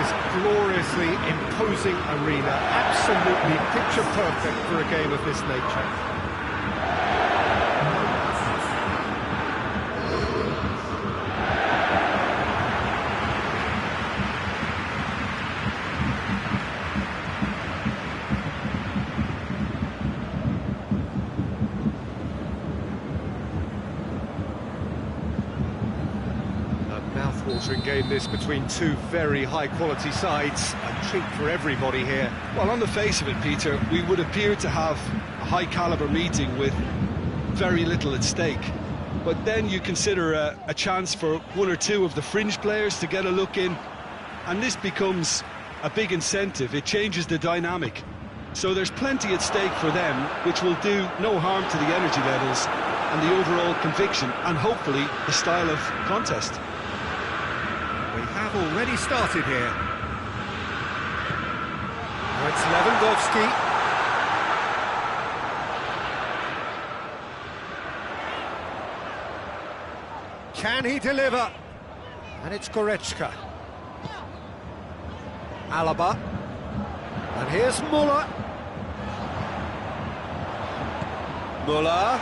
this gloriously imposing arena, absolutely picture perfect for a game of this nature. Mouth-watering game this between two very high-quality sides. A treat for everybody here. Well, on the face of it, Peter, we would appear to have a high-caliber meeting with very little at stake. But then you consider a chance for one or two of the fringe players to get a look in, and this becomes a big incentive. It changes the dynamic. So there's plenty at stake for them, which will do no harm to the energy levels and the overall conviction, and hopefully the style of contest. We have already started here. Now it's Lewandowski. Can he deliver? And it's Goretzka. Alaba. And here's Muller. Muller.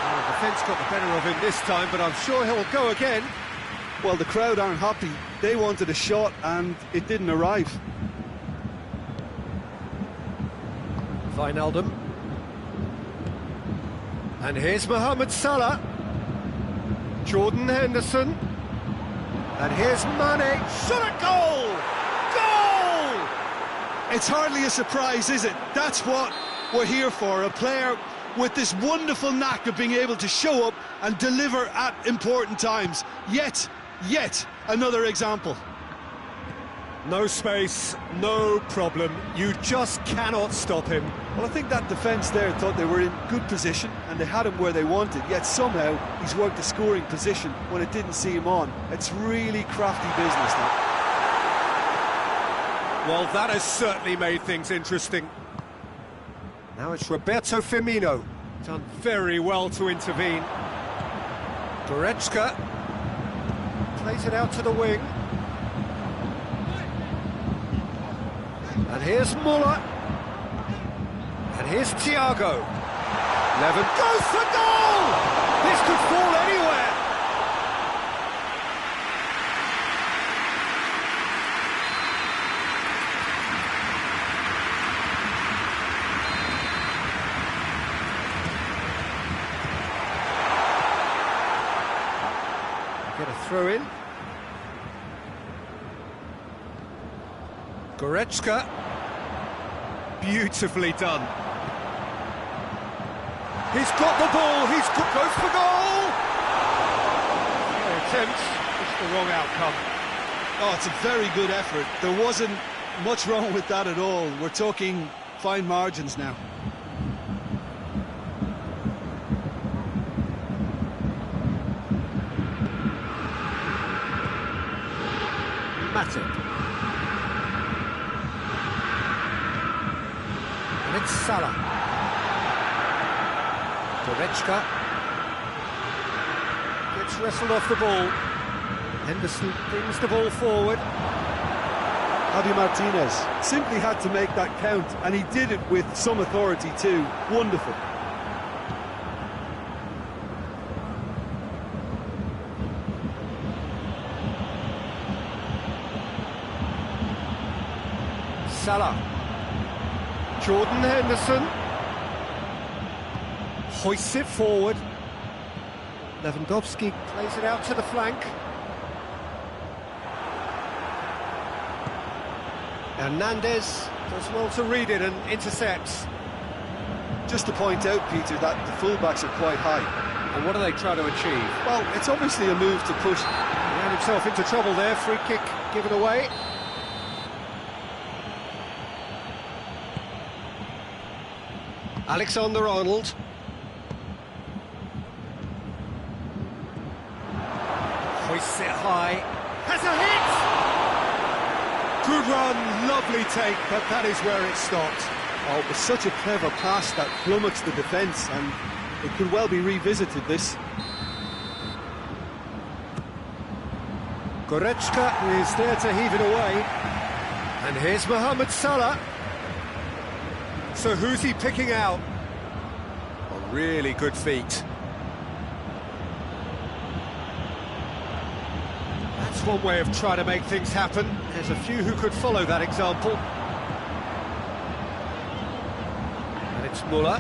Oh, the defence got the better of him this time, but I'm sure he'll go again. Well, the crowd aren't happy. They wanted a shot and it didn't arrive. Wijnaldum. And here's Mohamed Salah. Jordan Henderson. And here's Mane. Shot at goal! Goal! It's hardly a surprise, is it? That's what we're here for. A player with this wonderful knack of being able to show up and deliver at important times. Yet another example. No space, no problem. You just cannot stop him. Well, I think that defence there thought they were in good position and they had him where they wanted, yet somehow he's worked a scoring position when it didn't see him on. It's really crafty business now. Well, that has certainly made things interesting. Now it's Roberto Firmino. Done very well to intervene. Goretzka plays it out to the wing. And here's Muller. And here's Thiago. Levin goes for goal! This could fall anywhere. Get a throw in. Goretzka. Beautifully done. He's got the ball, goes for goal! Attempt, just the wrong outcome. Oh, it's a very good effort. There wasn't much wrong with that at all. We're talking fine margins now. Matic. And it's Salah. Goretzka gets wrestled off the ball. Henderson brings the ball forward. Javi Martinez simply had to make that count, and he did it with some authority too. Wonderful. Salah. Jordan Henderson hoists it forward. Lewandowski plays it out to the flank. Hernandez does well to read it and intercepts. Just to point out, Peter, that the fullbacks are quite high. And what are they trying to achieve? Well, it's obviously a move to push. He ran himself into trouble there, free kick given away. Alexander-Arnold. Hoists it high. Has a hit! Good run, lovely take, but that is where it stopped. Oh, it was such a clever pass that flummoxed the defence, and it could well be revisited, this. Goretzka is there to heave it away. And here's Mohamed Salah. So who's he picking out? On really good feet. That's one way of trying to make things happen. There's a few who could follow that example. And it's Muller.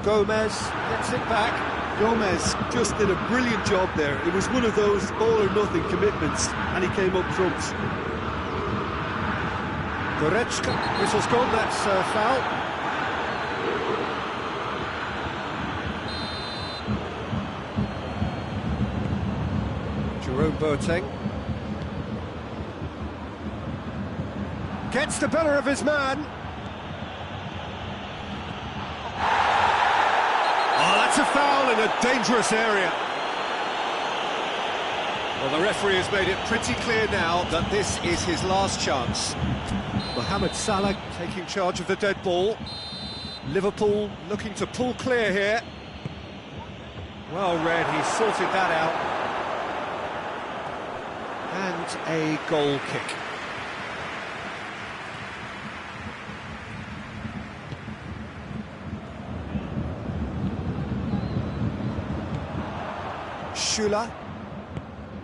Gomez gets it back. Gomez just did a brilliant job there. It was one of those all-or-nothing commitments, and he came up trumps. Goretzka, whistle's gone, that's foul. Jerome Boateng. Gets the better of his man. Oh, that's a foul in a dangerous area. Well, the referee has made it pretty clear now that this is his last chance. Mohamed Salah taking charge of the dead ball. Liverpool looking to pull clear here. Well read, he sorted that out. And a goal kick.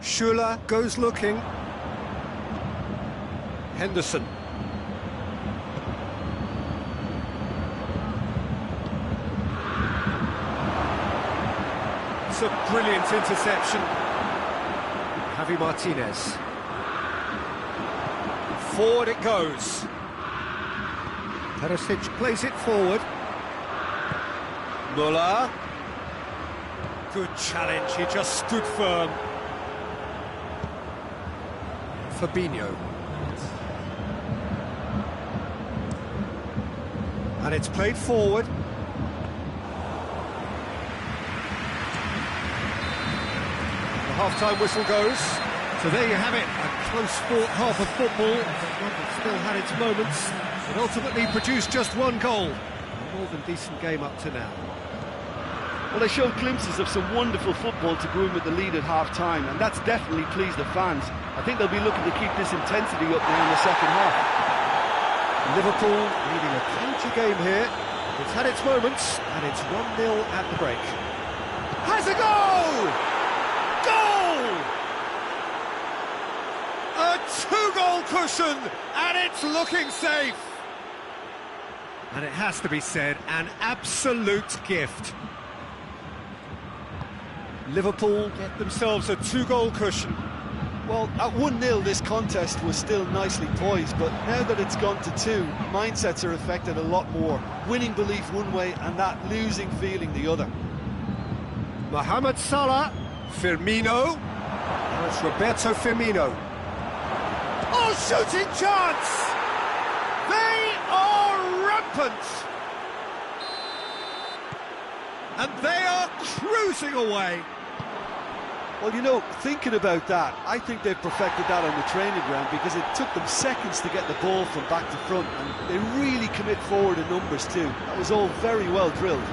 Schüller goes looking. Henderson. It's a brilliant interception. Javi Martinez. Forward it goes. Perisic plays it forward. Muller. Good challenge, he just stood firm. Fabinho. And it's played forward. The half-time whistle goes. So there you have it, a close-fought half of football. It still had its moments. It ultimately produced just one goal. A more than decent game up to now. Well, they showed glimpses of some wonderful football to go in with the lead at half-time, and that's definitely pleased the fans. I think they'll be looking to keep this intensity up now in the second half. Liverpool leading a cagey game here. It's had its moments, and it's 1-0 at the break. Has a goal! Goal! A two-goal cushion, and it's looking safe. And it has to be said, an absolute gift. Liverpool get themselves a two-goal cushion. Well, at 1-0 this contest was still nicely poised, but now that it's gone to 2, mindsets are affected a lot more. Winning belief one way and that losing feeling the other. Mohamed Salah, Firmino, now it's Roberto Firmino. Oh, shooting chance! They are rampant! And they are cruising away. Well, you know, thinking about that, I think they've perfected that on the training ground because it took them seconds to get the ball from back to front, and they really commit forward in numbers too. That was all very well drilled.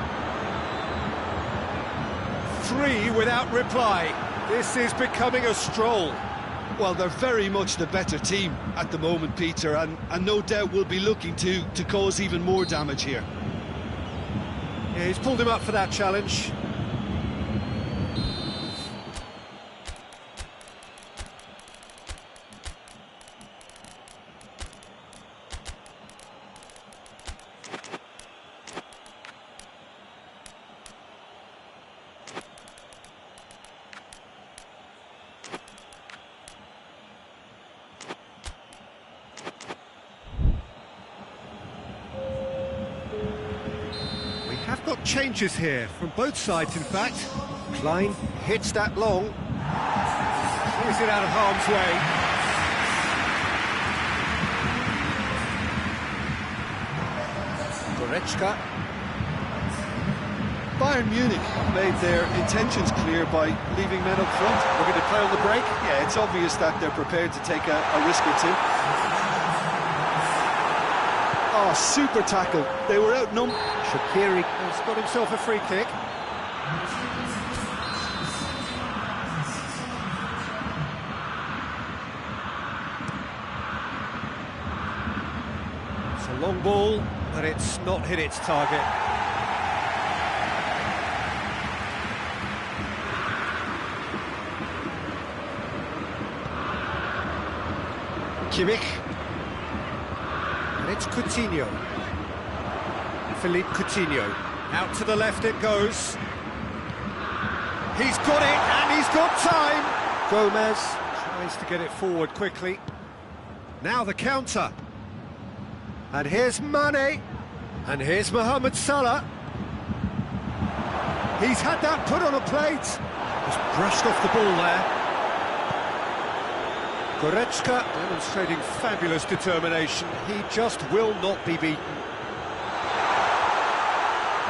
3 without reply. This is becoming a stroll. Well, they're very much the better team at the moment, Peter, and no doubt will be looking to cause even more damage here. Yeah, he's pulled him up for that challenge. Have got changes here from both sides, in fact. Klein hits that long. Clears it out of harm's way. Goretzka. Bayern Munich have made their intentions clear by leaving men up front. Looking to play on the break? Yeah, it's obvious that they're prepared to take a risk or two. Oh, super tackle. They were outnumbered. Shaqiri has got himself a free kick. Long ball, but it's not hit its target. Kimmich. And it's Coutinho. Philippe Coutinho. Out to the left it goes. He's got it, and he's got time. Gomez tries to get it forward quickly. Now the counter. And here's Mane. And here's Mohamed Salah. He's had that put on a plate. Just brushed off the ball there. Goretzka demonstrating fabulous determination. He just will not be beaten.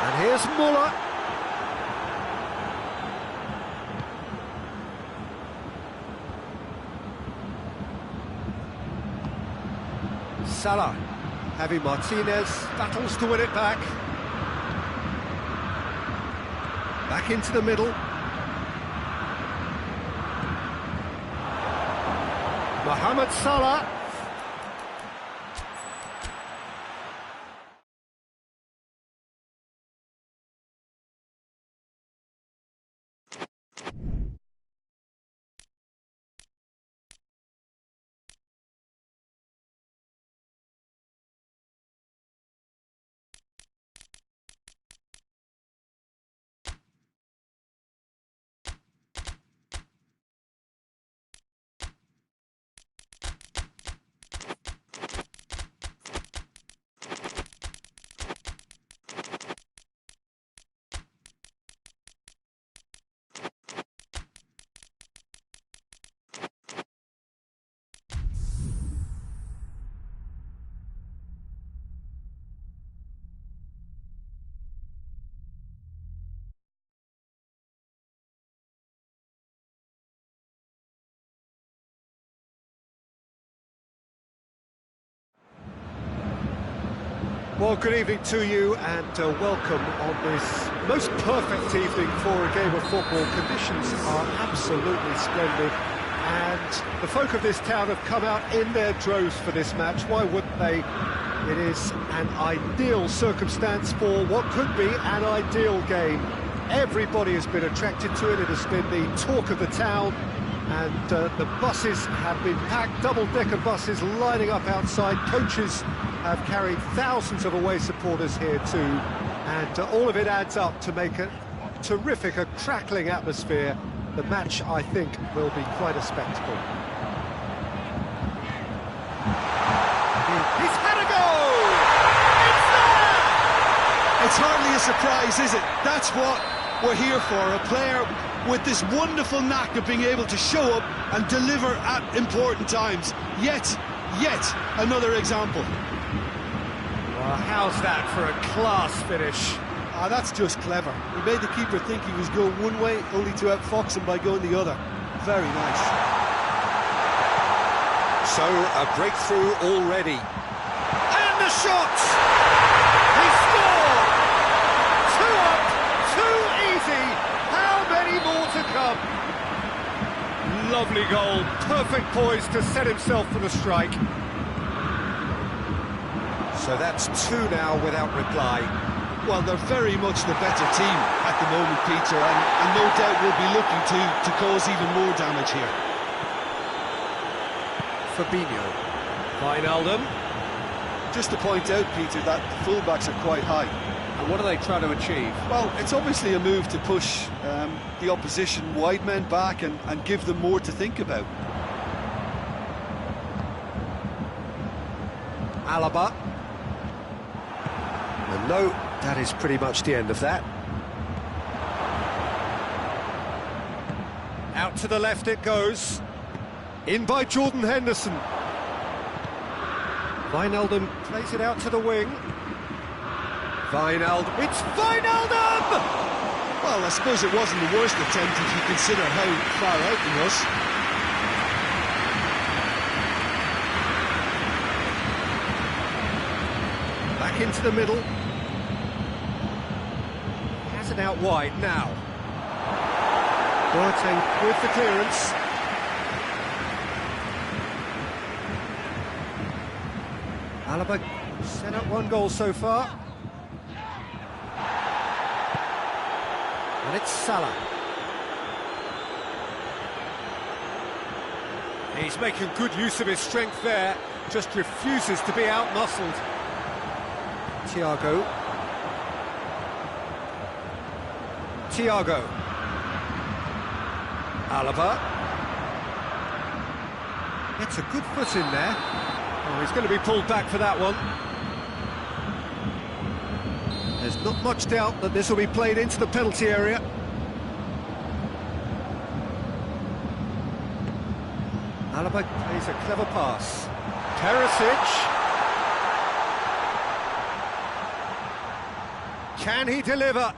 And here's Muller. Salah. Javi Martinez battles to win it back. Back into the middle. Mohamed Salah. Well, good evening to you and welcome on this most perfect evening for a game of football. Conditions are absolutely splendid and the folk of this town have come out in their droves for this match. Why wouldn't they? It is an ideal circumstance for what could be an ideal game. Everybody has been attracted to it. It has been the talk of the town. And the buses have been packed, double-decker buses lining up outside. Coaches have carried thousands of away supporters here too. And all of it adds up to make a terrific, a crackling atmosphere. The match, I think, will be quite a spectacle. He's had a goal! It's there! It's hardly a surprise, is it? That's what we're here for, a player with this wonderful knack of being able to show up and deliver at important times. Yet another example. Well, how's that for a class finish? Ah, that's just clever. He made the keeper think he was going one way, only to outfox him by going the other. Very nice. So, a breakthrough already. And the shot! He scored! 2 up, 2 easy. How many more to come? Lovely goal, perfect poise to set himself for the strike. So that's 2 now without reply. Well, they're very much the better team at the moment, Peter, and no doubt will be looking to cause even more damage here. Fabinho. Wijnaldum. Just to point out, Peter, that the fullbacks are quite high. And what are they trying to achieve? Well, it's obviously a move to push the opposition wide men back and give them more to think about. Alaba. And no, that is pretty much the end of that. Out to the left it goes. In by Jordan Henderson. Wijnaldum plays it out to the wing. Wijnaldum, it's Wijnaldum! Well, I suppose it wasn't the worst attempt if you consider how far out he was. Back into the middle. Has it out wide now. Boateng with the clearance. Alaba Set up one goal so far. And it's Salah. He's making good use of his strength there, just refuses to be out-muscled. Thiago. Alaba. Gets a good foot in there. Oh, he's going to be pulled back for that one. There's not much doubt that this will be played into the penalty area. Alaba plays a clever pass. Perisic. Can he deliver?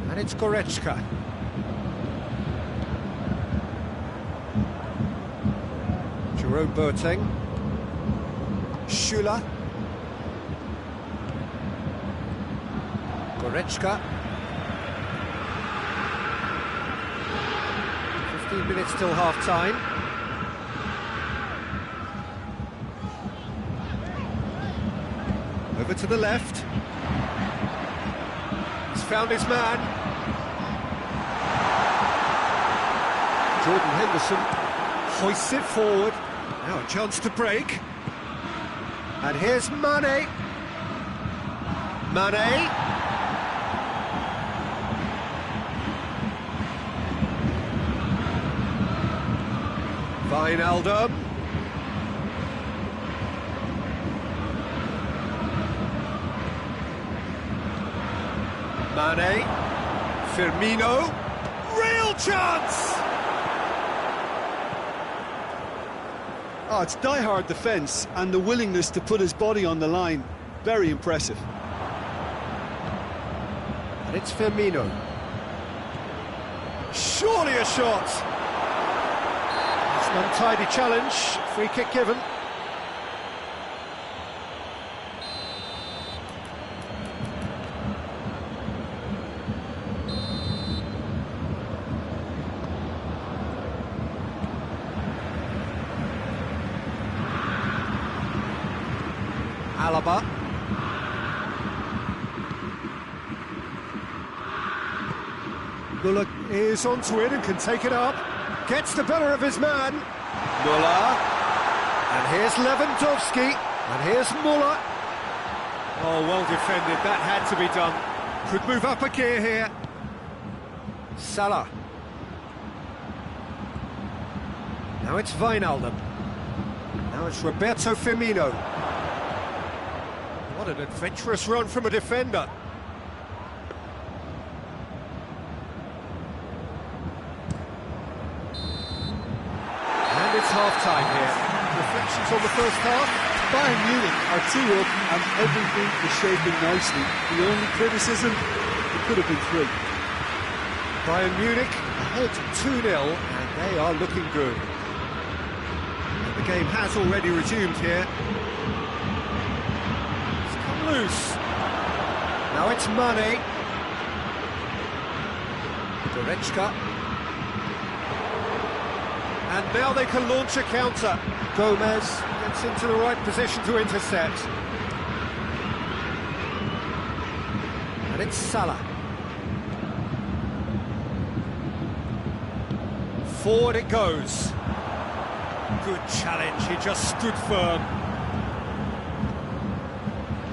And it's Goretzka. Jerome Boateng. Schüller. Goretzka. 15 minutes till half-time. Over to the left. He's found his man. Jordan Henderson hoists it forward. Now a chance to break. And here's Mane. Mane. Wijnaldum. Mane. Firmino. Real chance! Oh, it's die-hard defence and the willingness to put his body on the line. Very impressive. And it's Firmino. Surely a shot! It's an untidy challenge. Free kick given. Alaba. Muller is onto it and can take it up. Gets the better of his man. Muller. And here's Lewandowski. And here's Muller. Oh, well defended. That had to be done. Could move up a gear here. Salah. Now it's Wijnaldum. Now it's Roberto Firmino. What an adventurous run from a defender. And it's half-time here. Reflections on the first half? Bayern Munich are 2 up and everything is shaping nicely. The only criticism, it could have been 3. Bayern Munich ahead 2-0 and they are looking good. And the game has already resumed here. Loose. Now it's Mane. Goretzka. And now they can launch a counter. Gomez gets into the right position to intercept. And it's Salah. Forward it goes. Good challenge, he just stood firm.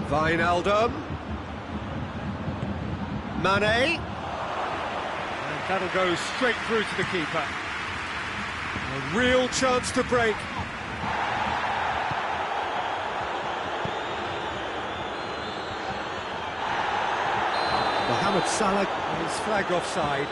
Wijnaldum. Mane. And that'll go straight through to the keeper. A real chance to break. Mohamed Salah is flagged offside.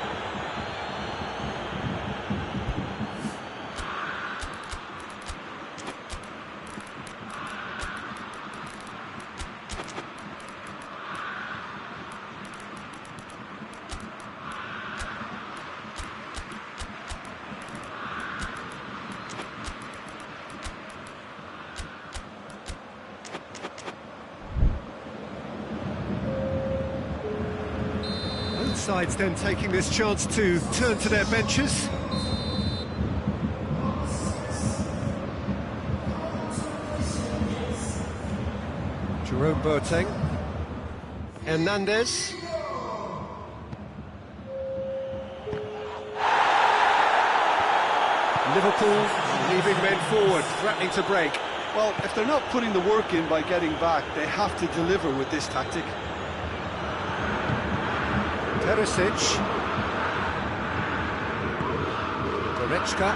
Sides then taking this chance to turn to their benches. Jerome Boateng. Hernandez. Liverpool leaving men forward, threatening to break. Well, if they're not putting the work in by getting back, they have to deliver with this tactic. Perisic. Goretzka.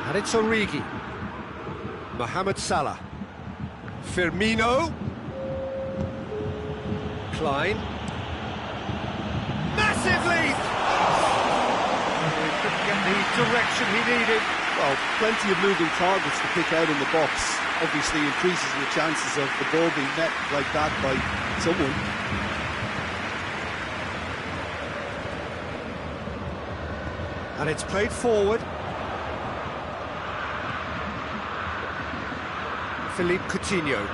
And it's Origi. Mohamed Salah. Firmino. Klein. Massive lead! He couldn't get the direction he needed. Well, plenty of moving targets to pick out in the box. Obviously increases the chances of the ball being met like that by someone. And it's played forward. Philippe Coutinho.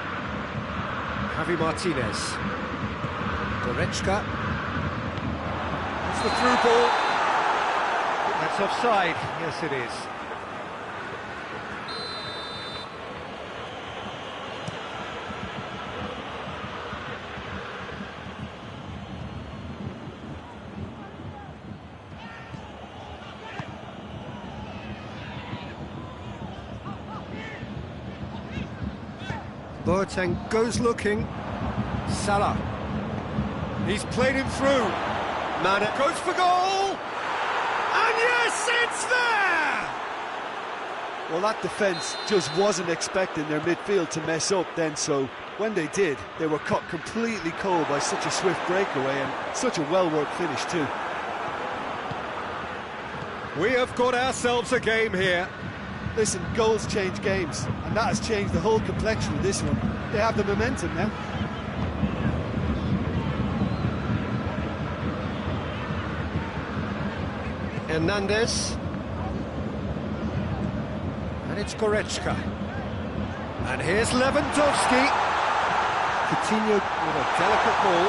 Javi Martinez. Goretzka. That's the through ball. That's offside. Yes, it is. Boateng goes looking. Salah. He's played him through. Mane goes for goal! And yes, it's there! Well, that defence just wasn't expecting their midfield to mess up then, so when they did, they were caught completely cold by such a swift breakaway and such a well-worked finish too. We have got ourselves a game here. Listen, goals change games, and that has changed the whole complexion of this one. They have the momentum now. Hernandez. And it's Goretzka. And here's Lewandowski. Coutinho with a delicate ball.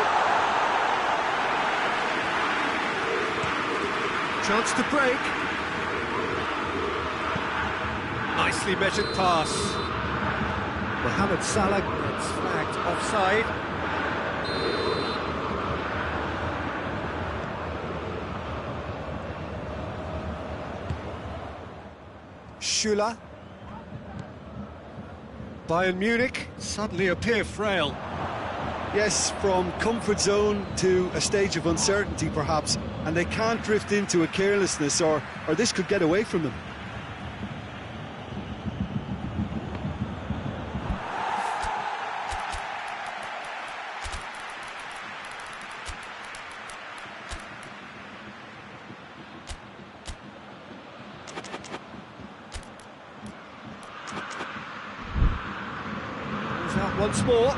Chance to break. Nicely measured pass. Mohamed Salah gets flagged offside. Schüller. Bayern Munich suddenly appear frail. Yes, from comfort zone to a stage of uncertainty perhaps, and they can't drift into a carelessness or this could get away from them. Out once more.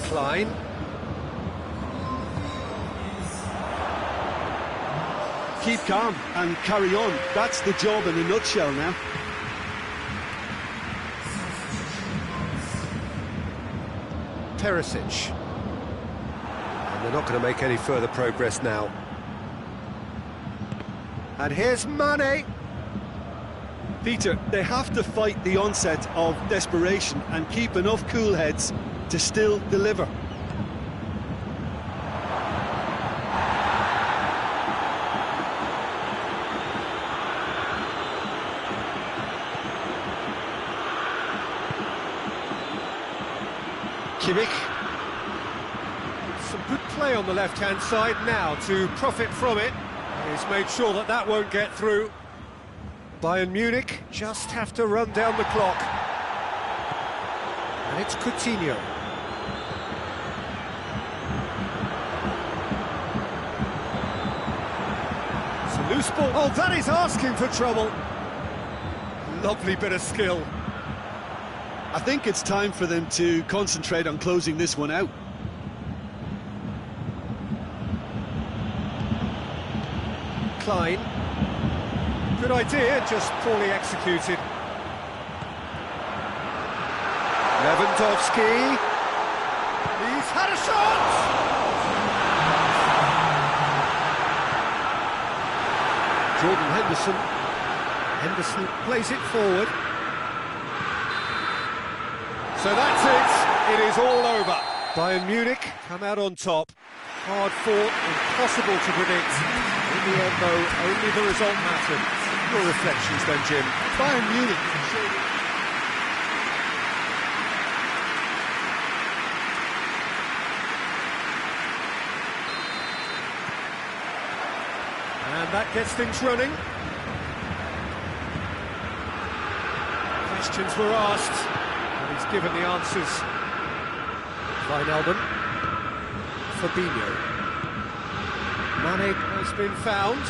Klein. Keep calm and carry on. That's the job in a nutshell now. Perisic. And they're not going to make any further progress now. And here's Mane. Peter, they have to fight the onset of desperation and keep enough cool heads to still deliver. Kimmich. Some good play on the left-hand side now to profit from it. He's made sure that that won't get through. Bayern Munich just have to run down the clock. And it's Coutinho. It's a loose ball. Oh, that is asking for trouble. Lovely bit of skill. I think it's time for them to concentrate on closing this one out. Klein. Good idea, just poorly executed. Lewandowski. He's had a shot! Jordan Henderson. Henderson plays it forward. So that's it. It is all over. Bayern Munich come out on top. Hard fought, impossible to predict. In the end, though, only the result mattered. Your reflections then, Jim? Bayern Munich. And that gets things running. Questions were asked, and he's given the answers. Wijnaldum. Fabinho. Mane has been found.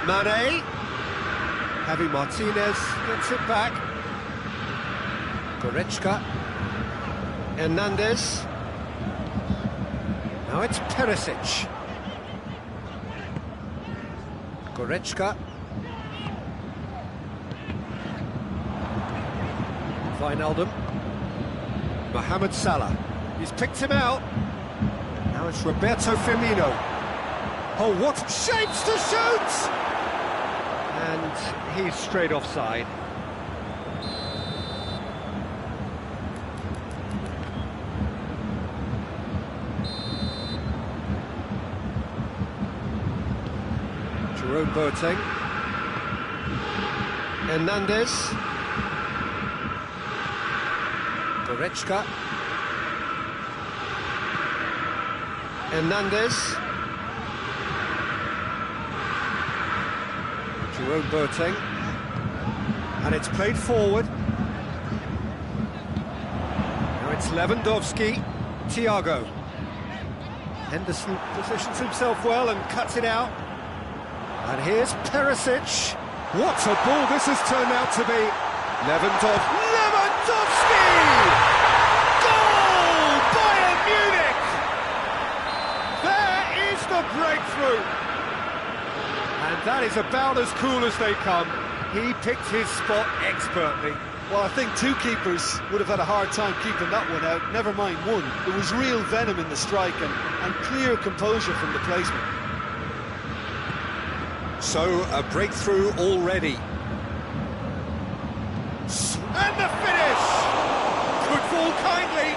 Mane. Javi Martinez gets it back. Goretzka. Hernandez. Now it's Perisic. Goretzka. Wijnaldum. Mohamed Salah. He's picked him out. Now it's Roberto Firmino. Oh, what shapes to shoot! And he's straight offside. Jerome Boateng. Hernandez. Goretzka. Hernandez. Jerome Boateng. And it's played forward. Now it's Lewandowski. Thiago. Henderson positions himself well and cuts it out. And here's Perisic. What a ball this has turned out to be. Lewandowski! Goal! Bayern Munich! There is the breakthrough. And that is about as cool as they come. He picked his spot expertly. Well, I think two keepers would have had a hard time keeping that one out, never mind one. There was real venom in the strike and clear composure from the placement. So, a breakthrough already. And the finish! Could fall kindly.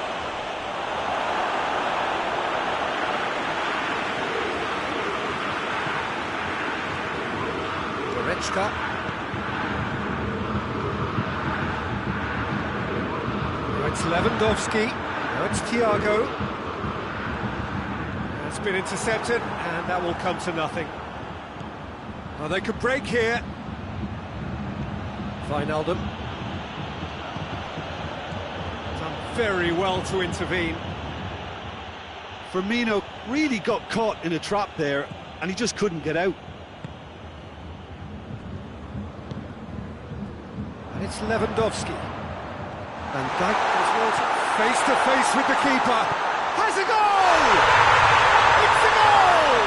Goretzka. Now it's Lewandowski. Now it's Thiago. That's been intercepted, and that will come to nothing. Well, they could break here. Wijnaldum. Done very well to intervene. Firmino really got caught in a trap there, and he just couldn't get out. And it's Lewandowski. And Dijk as well, face to face with the keeper. Has a goal! It's a goal!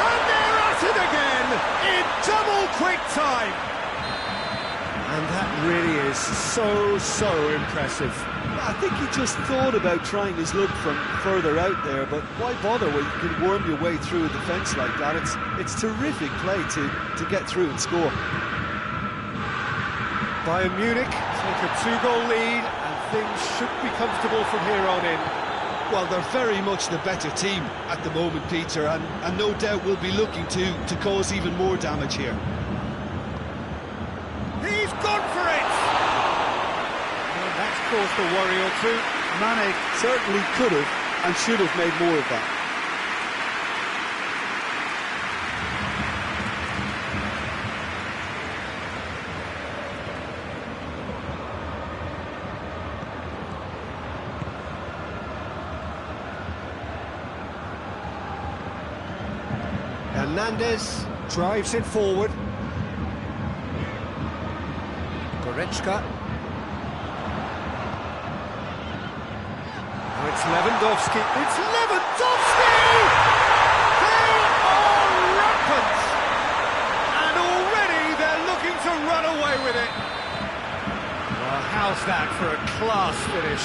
And they're at it again in double quick time. And that really is so impressive. I think he just thought about trying his luck from further out there, but why bother when you can worm your way through a defence like that? It's terrific play to get through and score. Bayern Munich take a 2-goal lead, and things should be comfortable from here on in. Well, they're very much the better team at the moment, Peter, and no doubt will be looking to cause even more damage here. He's gone for it! And that's caused a worry or two. Mane certainly could have and should have made more of that. Hernandez drives it forward. Goretzka. Now it's Lewandowski. It's Lewandowski! They are rampant! And already they're looking to run away with it. Well, how's that for a class class finish.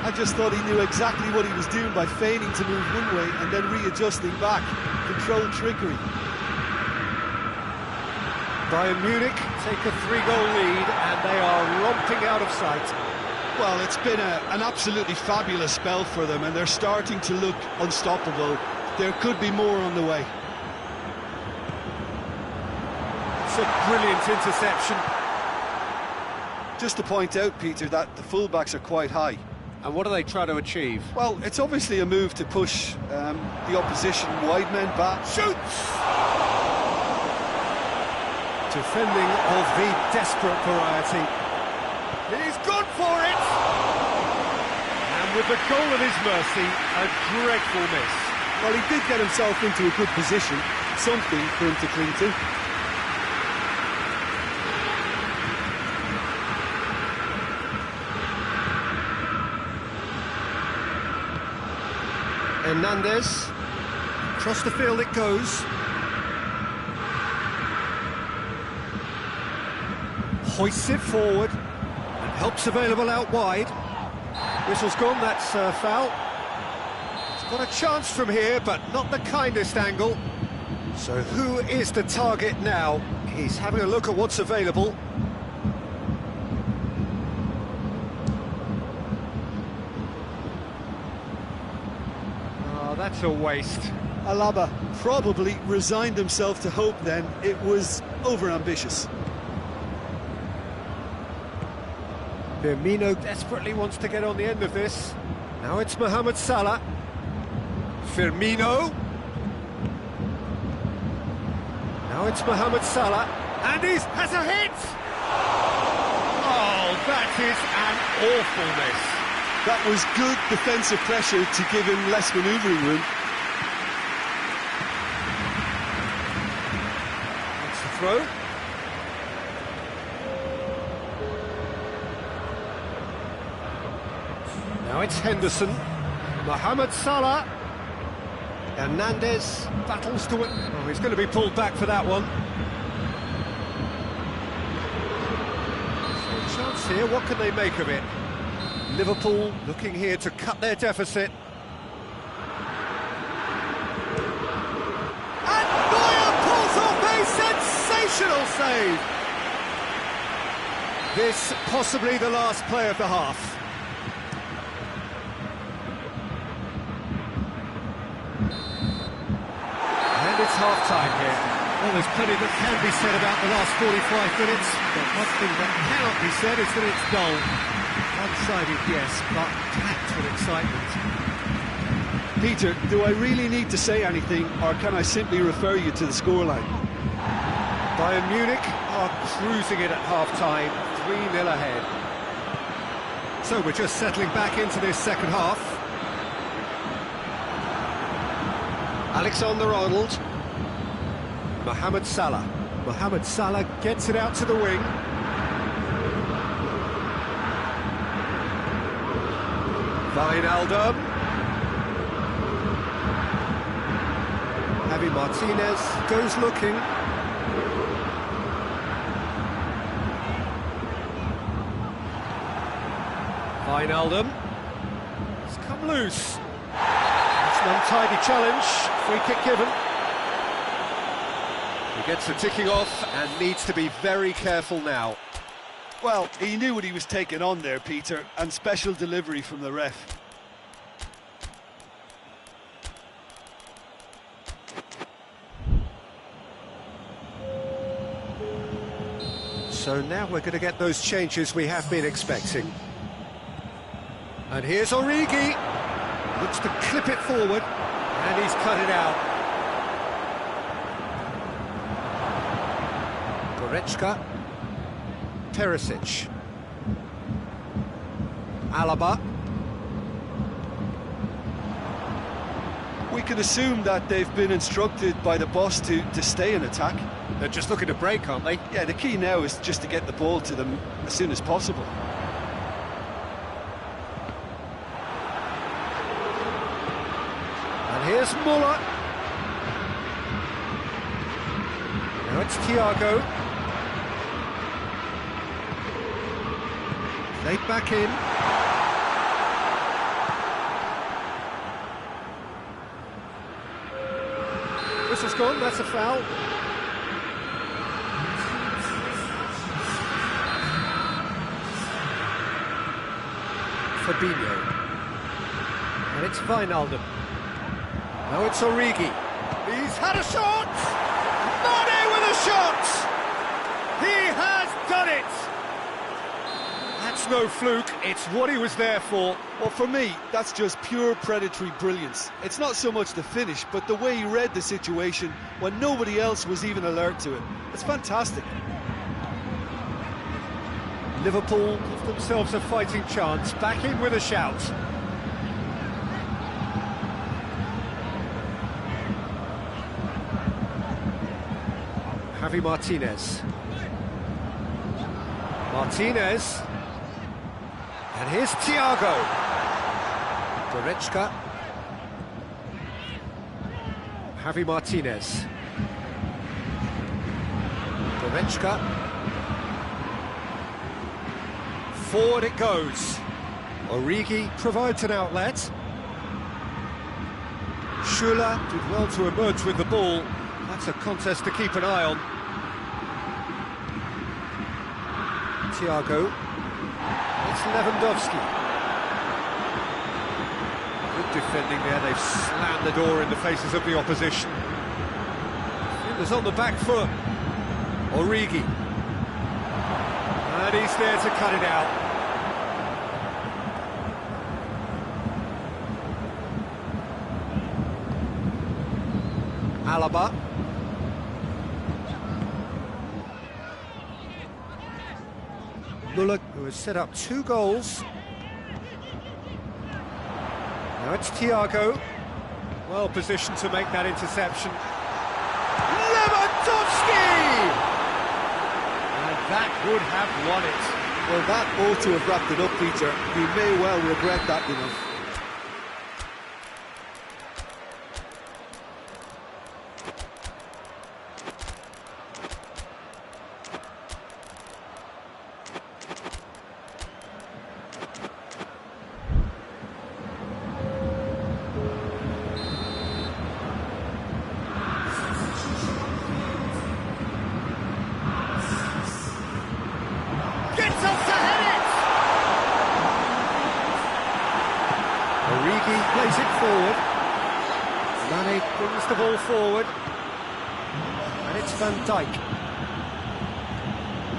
I just thought he knew exactly what he was doing by feigning to move one way and then readjusting back. Controlled trickery. Bayern Munich take a 3-goal lead and they are romping out of sight. Well, it's been an absolutely fabulous spell for them and they're starting to look unstoppable. There could be more on the way. It's a brilliant interception. Just to point out, Peter, that the fullbacks are quite high. And what are they trying to achieve? Well, it's obviously a move to push the opposition wide men back. Shoots! Defending of the desperate variety. He's gone for it! And with the goal at his mercy, a dreadful miss. Well, he did get himself into a good position, something for him to cling to. Hernandez, across the field it goes. Hoists it forward, and help's available out wide. Whistle's gone, that's foul. He's got a chance from here, but not the kindest angle. So who is the target now? He's having a look at what's available. That's a waste. Alaba probably resigned himself to hope then. It was over-ambitious. Firmino desperately wants to get on the end of this. Now it's Mohamed Salah. Firmino. Now it's Mohamed Salah. And he has a hit! Oh, that is an awful miss. That was good defensive pressure to give him less manoeuvring room. That's the throw. Now it's Henderson. Mohamed Salah. Hernandez battles to it. Oh, he's going to be pulled back for that one. So a chance here, what can they make of it? Liverpool looking here to cut their deficit. And Neuer pulls off a sensational save! This possibly the last play of the half. And it's half-time here. Well, there's plenty that can be said about the last 45 minutes, but one thing that cannot be said is that it's dull. One-sided, yes, but packed with excitement. Peter, do I really need to say anything, or can I simply refer you to the scoreline? Bayern Munich are cruising it at half-time, 3-0 ahead. So we're just settling back into this second half. Alexander-Arnold. Mohamed Salah. Mohamed Salah gets it out to the wing. Wijnaldum. Javi Martinez goes looking. Wijnaldum. It's come loose. It's an untidy challenge. Free kick given. He gets the ticking off and needs to be very careful now. Well, he knew what he was taking on there, Peter, and special delivery from the ref. So now we're going to get those changes we have been expecting. And here's Origi. Looks to clip it forward, and he's cut it out. Goretzka. Perisic. Alaba. We can assume that they've been instructed by the boss to stay in attack. They're just looking to break, aren't they? Yeah, the key now is just to get the ball to them as soon as possible. And here's Muller. Now it's Thiago. Played back in. whistle's gone, that's a foul. Fabinho. And it's Wijnaldum. Now it's Origi. He's had a shot! Mane with a shot! He has done it! That's no fluke, it's what he was there for. Well, for me, that's just pure predatory brilliance. It's not so much the finish, but the way he read the situation when nobody else was even alert to it. It's fantastic. Liverpool give themselves a fighting chance, back in with a shout. Javi Martinez. Martinez. And here's Thiago. Goretzka. Javi Martinez. Goretzka. Forward it goes. Origi provides an outlet. Schüller did well to emerge with the ball. That's a contest to keep an eye on. Thiago. It's Lewandowski. Good defending there, they've slammed the door in the faces of the opposition. Fielders on the back foot. Origi. And he's there to cut it out. Alaba. Muller, who has set up 2 goals. Now it's Thiago. Well positioned to make that interception. Lewandowski! And that would have won it. Well, that ought to have wrapped it up, Peter. He may well regret that, you know. Origi plays it forward. Mane brings the ball forward. And it's Van Dijk.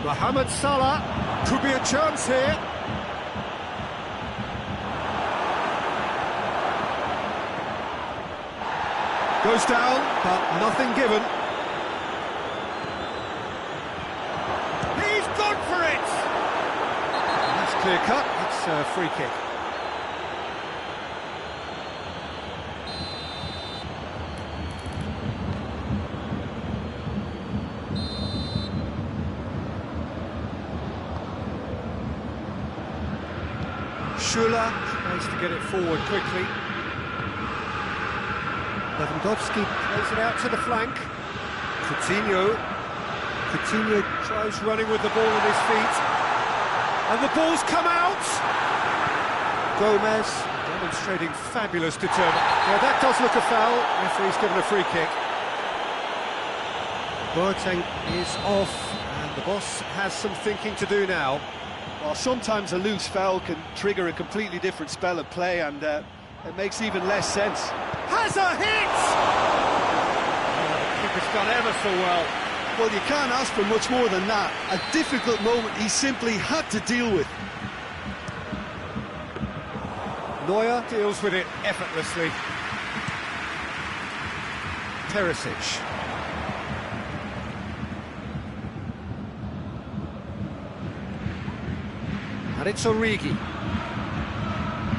Mohamed Salah. Could be a chance here. Goes down, but nothing given. He's gone for it! And that's clear cut, it's a free kick. Schüller tries to get it forward quickly. Lewandowski plays it out to the flank. Coutinho tries running with the ball at his feet. And the ball's come out! Gomez demonstrating fabulous determination. Yeah, that does look a foul. Referee's given a free kick. Boateng is off, and the boss has some thinking to do now. Well, sometimes a loose foul can trigger a completely different spell of play, and it makes even less sense. Has a hit! The keeper's done ever so well. Well, you can't ask for much more than that. A difficult moment he simply had to deal with. Neuer deals with it effortlessly. Perisic. And it's Origi.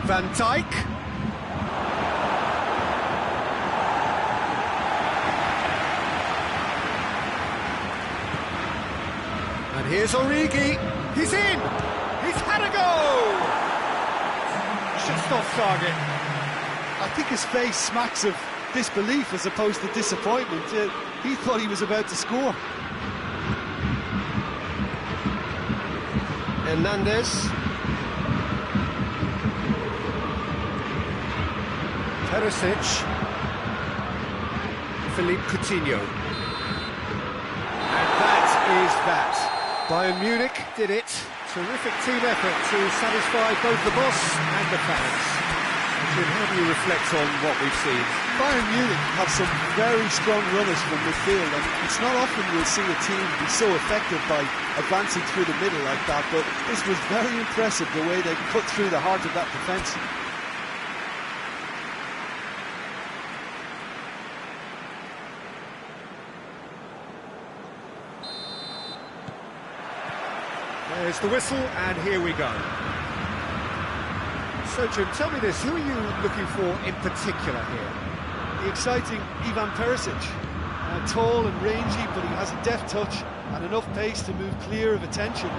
Van Dijk. And here's Origi. He's in. He's had a go. Just off target. I think his face smacks of disbelief as opposed to disappointment. He thought he was about to score. Hernandez. Perisic. Philippe Coutinho. And that is that. Bayern Munich did it. Terrific team effort to satisfy both the boss and the fans. Jim, how do you reflect on what we've seen? Bayern Munich have some very strong runners from midfield, and it's not often you'll see a team be so effective by advancing through the middle like that, but this was very impressive, the way they cut through the heart of that defence. There's the whistle, and here we go. So, Jim, tell me this, who are you looking for in particular here? The exciting Ivan Perisic. Tall and rangy, but he has a deft touch and enough pace to move clear of attention.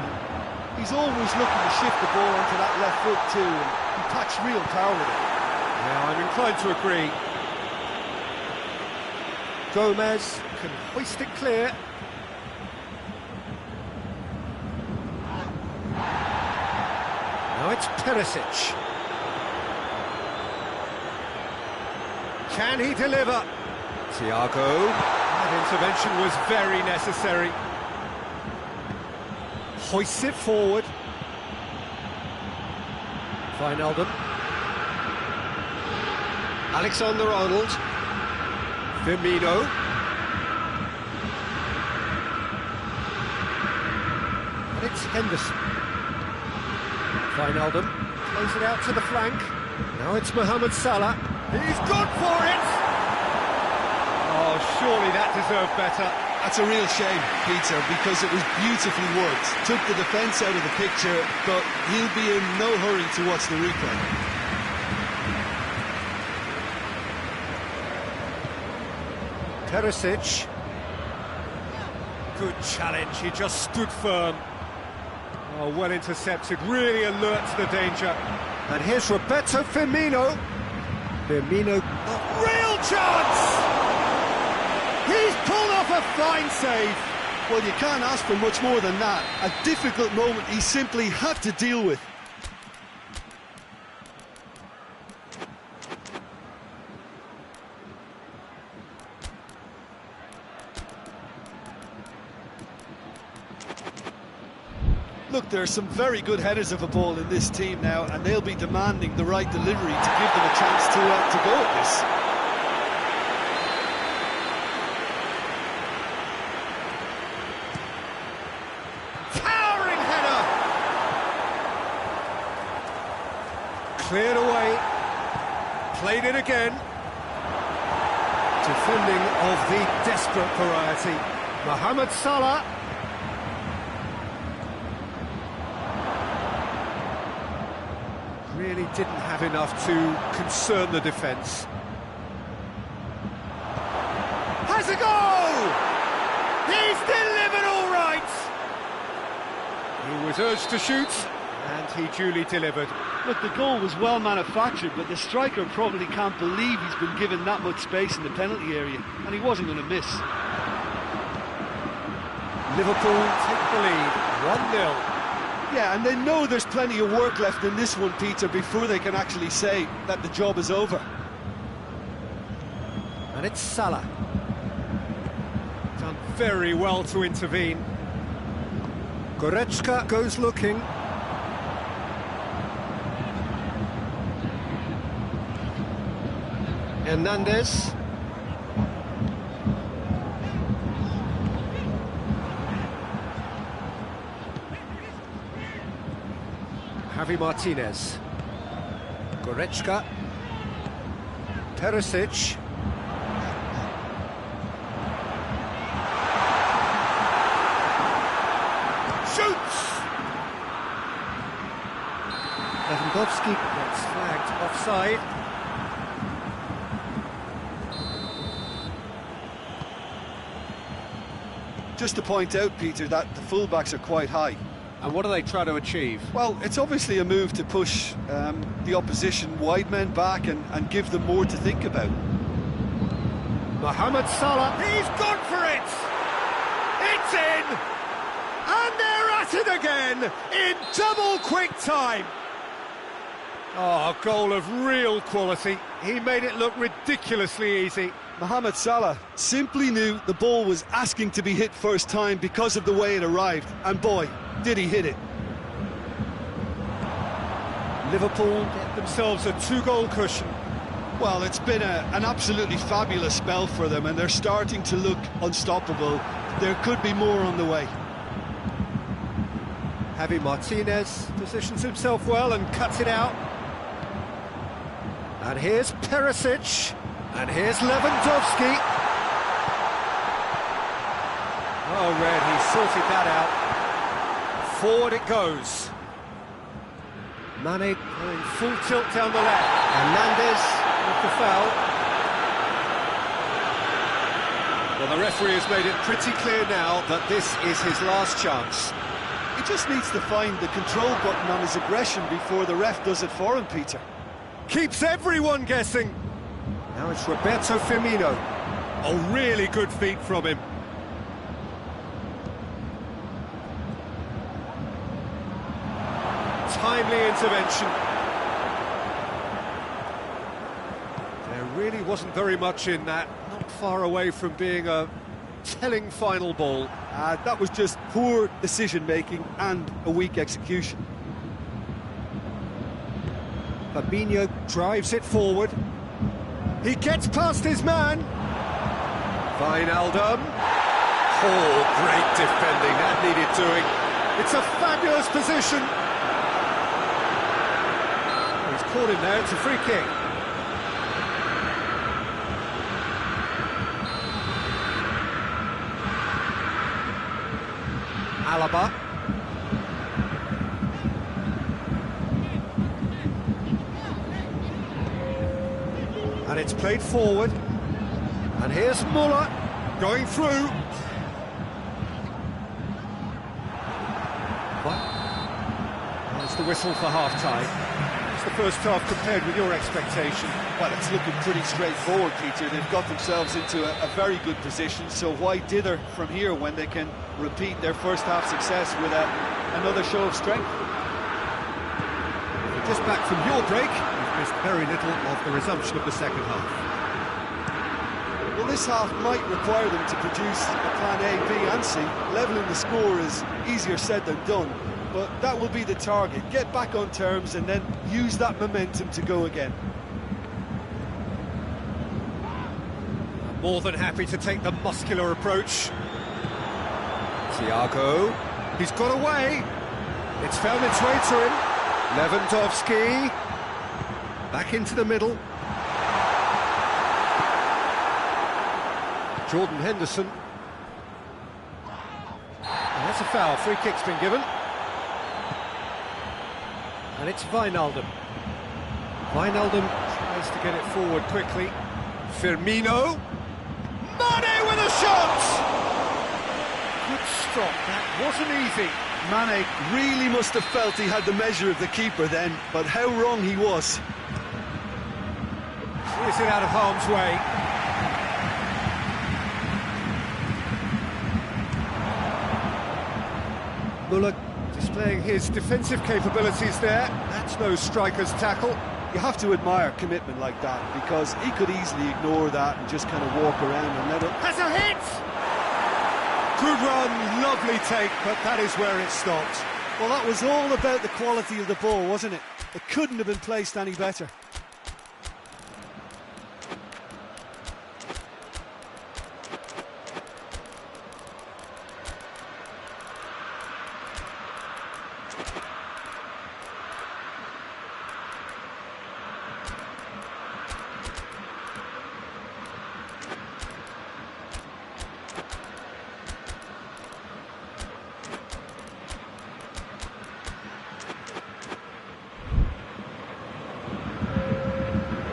He's always looking to shift the ball onto that left foot too, and he packs real power with it. Yeah, I'm inclined to agree. Gomez can hoist it clear. Now it's Perisic. Can he deliver? Thiago. That intervention was very necessary. Hoists it forward. Wijnaldum. Alexander-Arnold. Firmino. And it's Henderson. Wijnaldum plays it out to the flank. Now it's Mohamed Salah. He's gone for it! Oh, surely that deserved better. That's a real shame, Peter, because it was beautifully worked. Took the defence out of the picture, but he'll be in no hurry to watch the replay. Perisic. Good challenge, he just stood firm. Oh, well intercepted, really alert to the danger. And here's Roberto Firmino. Firmino, a real chance! He's pulled off a fine save. Well, you can't ask for much more than that. A difficult moment he simply had to deal with. Look, there are some very good headers of a ball in this team now, and they'll be demanding the right delivery to give them a chance to go at this. Towering header! Cleared away. Played it again. Defending of the desperate variety. Mohamed Salah. Really didn't have enough to concern the defence. Has a goal! He's delivered all right! He was urged to shoot, and he duly delivered. Look, the goal was well manufactured, but the striker probably can't believe he's been given that much space in the penalty area, and he wasn't going to miss. Liverpool take the lead, 1-0. Yeah, and they know there's plenty of work left in this one, Peter, before they can actually say that the job is over. And it's Salah. Done very well to intervene. Goretzka goes looking. Hernandez. Javi Martinez. Goretzka. Perisic. Shoots! Lewandowski gets flagged offside. Just to point out, Peter, that the fullbacks are quite high. And what do they try to achieve? Well, it's obviously a move to push the opposition wide men back and give them more to think about. Mohamed Salah, he's gone for it! It's in! And they're at it again, in double quick time! Oh, a goal of real quality. He made it look ridiculously easy. Mohamed Salah simply knew the ball was asking to be hit first time because of the way it arrived, and boy, did he hit it. Liverpool get themselves a 2-goal cushion. Well, it's been an absolutely fabulous spell for them, and they're starting to look unstoppable. There could be more on the way. Javi Martinez positions himself well and cuts it out. And here's Perisic. And here's Lewandowski. Oh, Red, he sorted that out. Forward it goes. Mane going full tilt down the left. Hernandez with the foul. Well, the referee has made it pretty clear now that this is his last chance. He just needs to find the control button on his aggression before the ref does it for him, Peter. Keeps everyone guessing. Now it's Roberto Firmino. Oh, really good feet from him. Timely intervention. There really wasn't very much in that. Not far away from being a telling final ball. That was just poor decision-making and a weak execution. Fabinho drives it forward. He gets past his man. Wijnaldum. Oh, great defending, that needed doing. It's a fabulous position. He's caught him there, it's a free kick. Alaba. And it's played forward. And here's Muller going through. What? There's the whistle for half-time. It's the first half compared with your expectation. Well, it's looking pretty straightforward, Peter. They've got themselves into a very good position, so why dither from here when they can repeat their first half success with another show of strength? Just back from your break, you've missed very little of the resumption of the second half. Well, this half might require them to produce a plan A, B and C. Levelling the score is easier said than done, but that will be the target. Get back on terms and then use that momentum to go again. More than happy to take the muscular approach. Thiago, he's got away. It's found its way to him. Lewandowski, back into the middle. Jordan Henderson. And that's a foul, free kick's been given. And it's Wijnaldum. Wijnaldum tries to get it forward quickly. Firmino. Mane with a shot! Good stop, that wasn't easy. Mane really must have felt he had the measure of the keeper then, but how wrong he was. Is it out of harm's way? Muller displaying his defensive capabilities there. That's no striker's tackle. You have to admire commitment like that, because he could easily ignore that and just kind of walk around and let it... Has a hit! Good run, lovely take, but that is where it stopped. Well, that was all about the quality of the ball, wasn't it? It couldn't have been placed any better.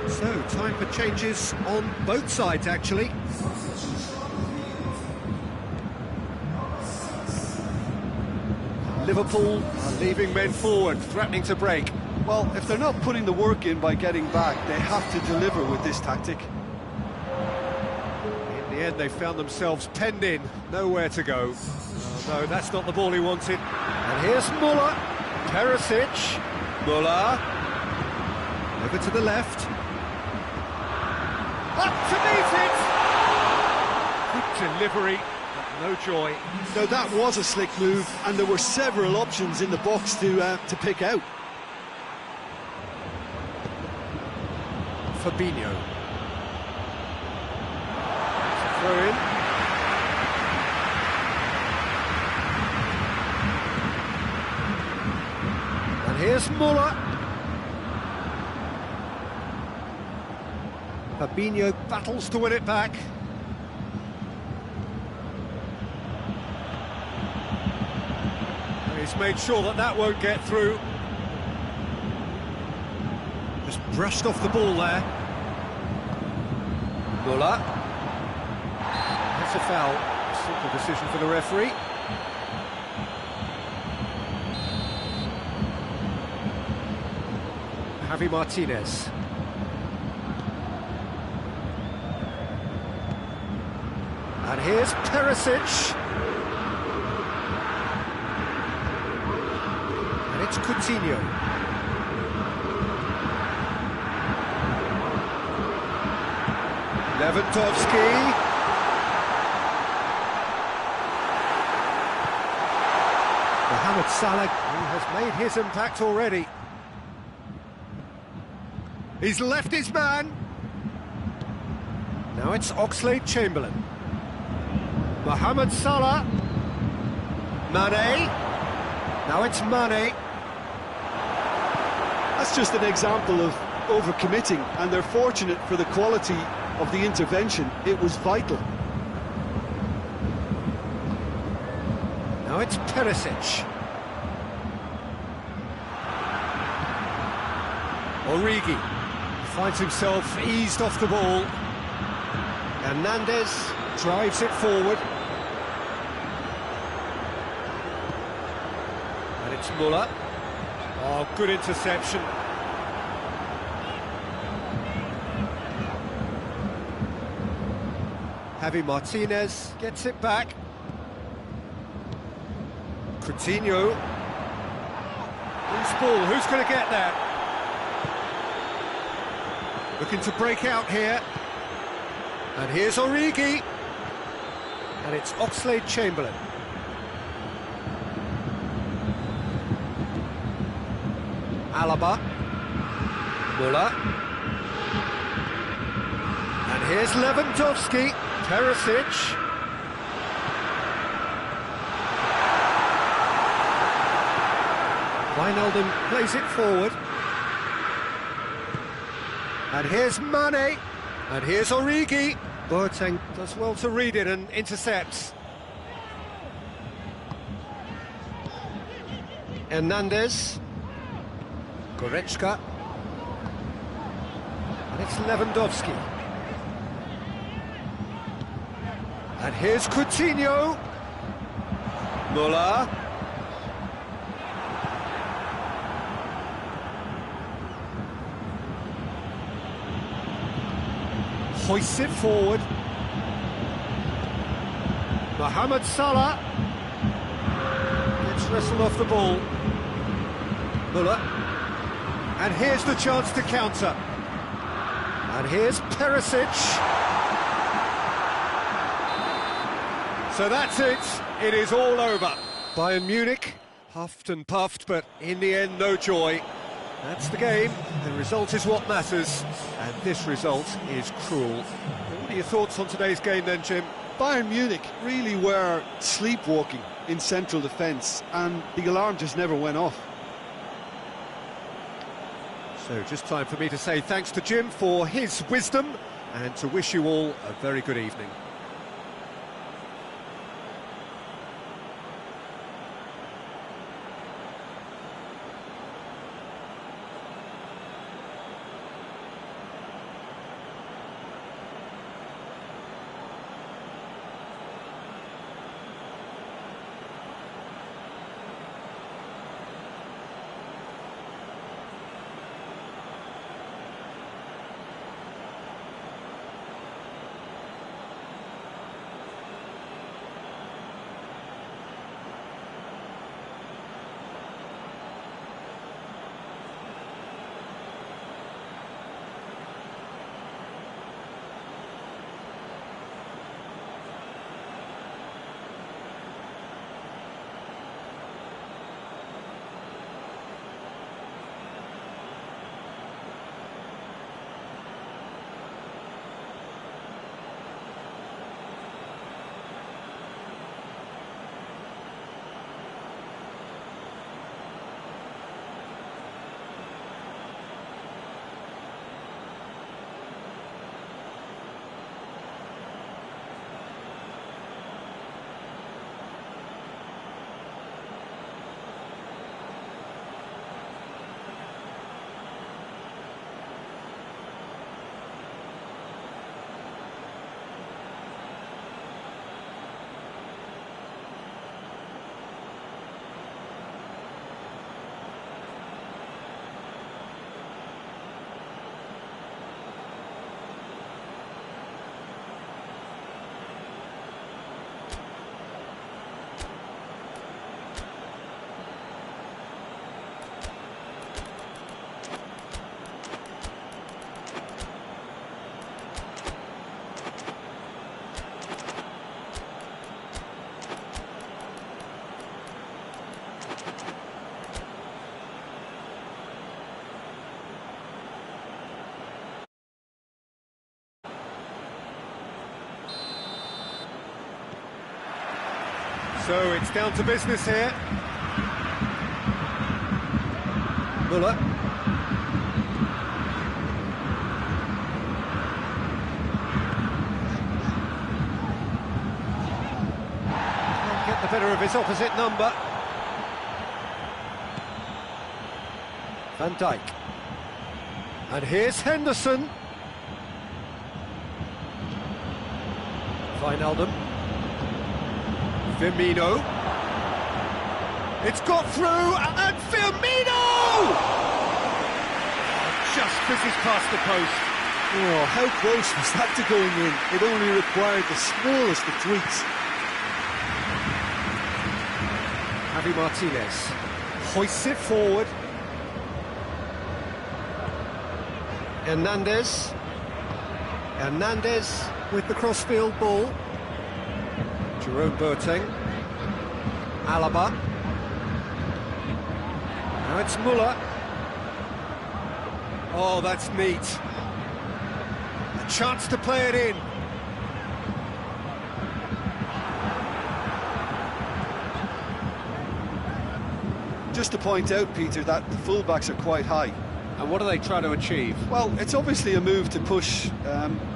So, time for changes on both sides, actually. Liverpool are leaving men forward, threatening to break. Well, if they're not putting the work in by getting back, they have to deliver with this tactic. In the end, they found themselves penned in, nowhere to go. Oh, no, that's not the ball he wanted. And here's Muller, Perisic, Muller, over to the left. Up to meet it! delivery, but no joy. Now that was a slick move, and there were several options in the box to pick out. Fabinho. Throw in. And here's Muller. Fabinho battles to win it back. He's made sure that that won't get through. Just brushed off the ball there. Muller. That's a foul. Simple decision for the referee. Javi Martinez. And here's Perisic. And it's Coutinho. Lewandowski. Mohamed Salah, who has made his impact already. He's left his man. Now it's Oxlade-Chamberlain. Mohamed Salah. Mane. Now it's Mane. That's just an example of overcommitting, and they're fortunate for the quality of the intervention. It was vital. Now it's Perisic. Origi finds himself eased off the ball. Hernandez drives it forward. And it's Muller. Oh, good interception. Javi Martinez gets it back. Coutinho. Loose ball, who's going to get that? Looking to break out here. And here's Origi. And it's Oxlade-Chamberlain. Alaba. Muller. And here's Lewandowski. Perisic. Wijnaldum plays it forward. And here's Mane. And here's Origi. Boateng does well to read it and intercepts. Hernandez. Goretzka. And it's Lewandowski. And here's Coutinho. Muller. Hoists it forward. Mohamed Salah gets wrestled off the ball. Muller. And here's the chance to counter. And here's Perisic. So that's it. It is all over. Bayern Munich huffed and puffed, but in the end, no joy. That's the game. The result is what matters, and this result is cruel. What are your thoughts on today's game then, Jim? Bayern Munich really were sleepwalking in central defence, and the alarm just never went off. So just time for me to say thanks to Jim for his wisdom, and to wish you all a very good evening. So it's down to business here. Müller. Can't get the better of his opposite number. Van Dijk. And here's Henderson. Wijnaldum. Firmino. It's got through, and Firmino! Just fizzes past the post. Oh, how close was that to going in? It only required the smallest of tweaks. Javi Martinez hoists it forward. Hernandez. Hernandez with the crossfield ball. Jerome Boateng. Alaba. Now it's Müller. Oh, that's neat. A chance to play it in. Just to point out, Peter, that the fullbacks are quite high. And what are they trying to achieve? Well, it's obviously a move to push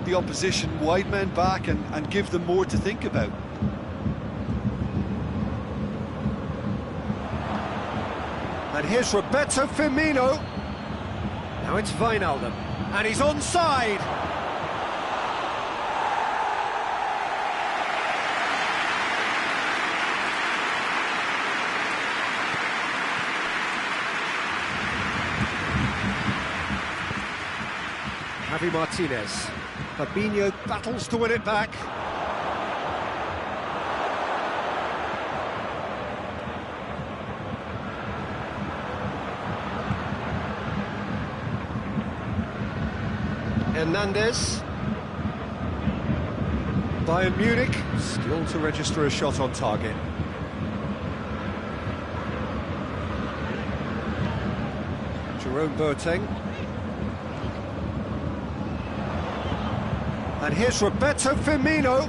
the opposition wide men back and give them more to think about. And here's Roberto Firmino. Now it's Wijnaldum. And he's onside. Javi Martinez. Fabinho battles to win it back. Hernandez. Bayern Munich still to register a shot on target. Jerome Boateng. And here's Roberto Firmino.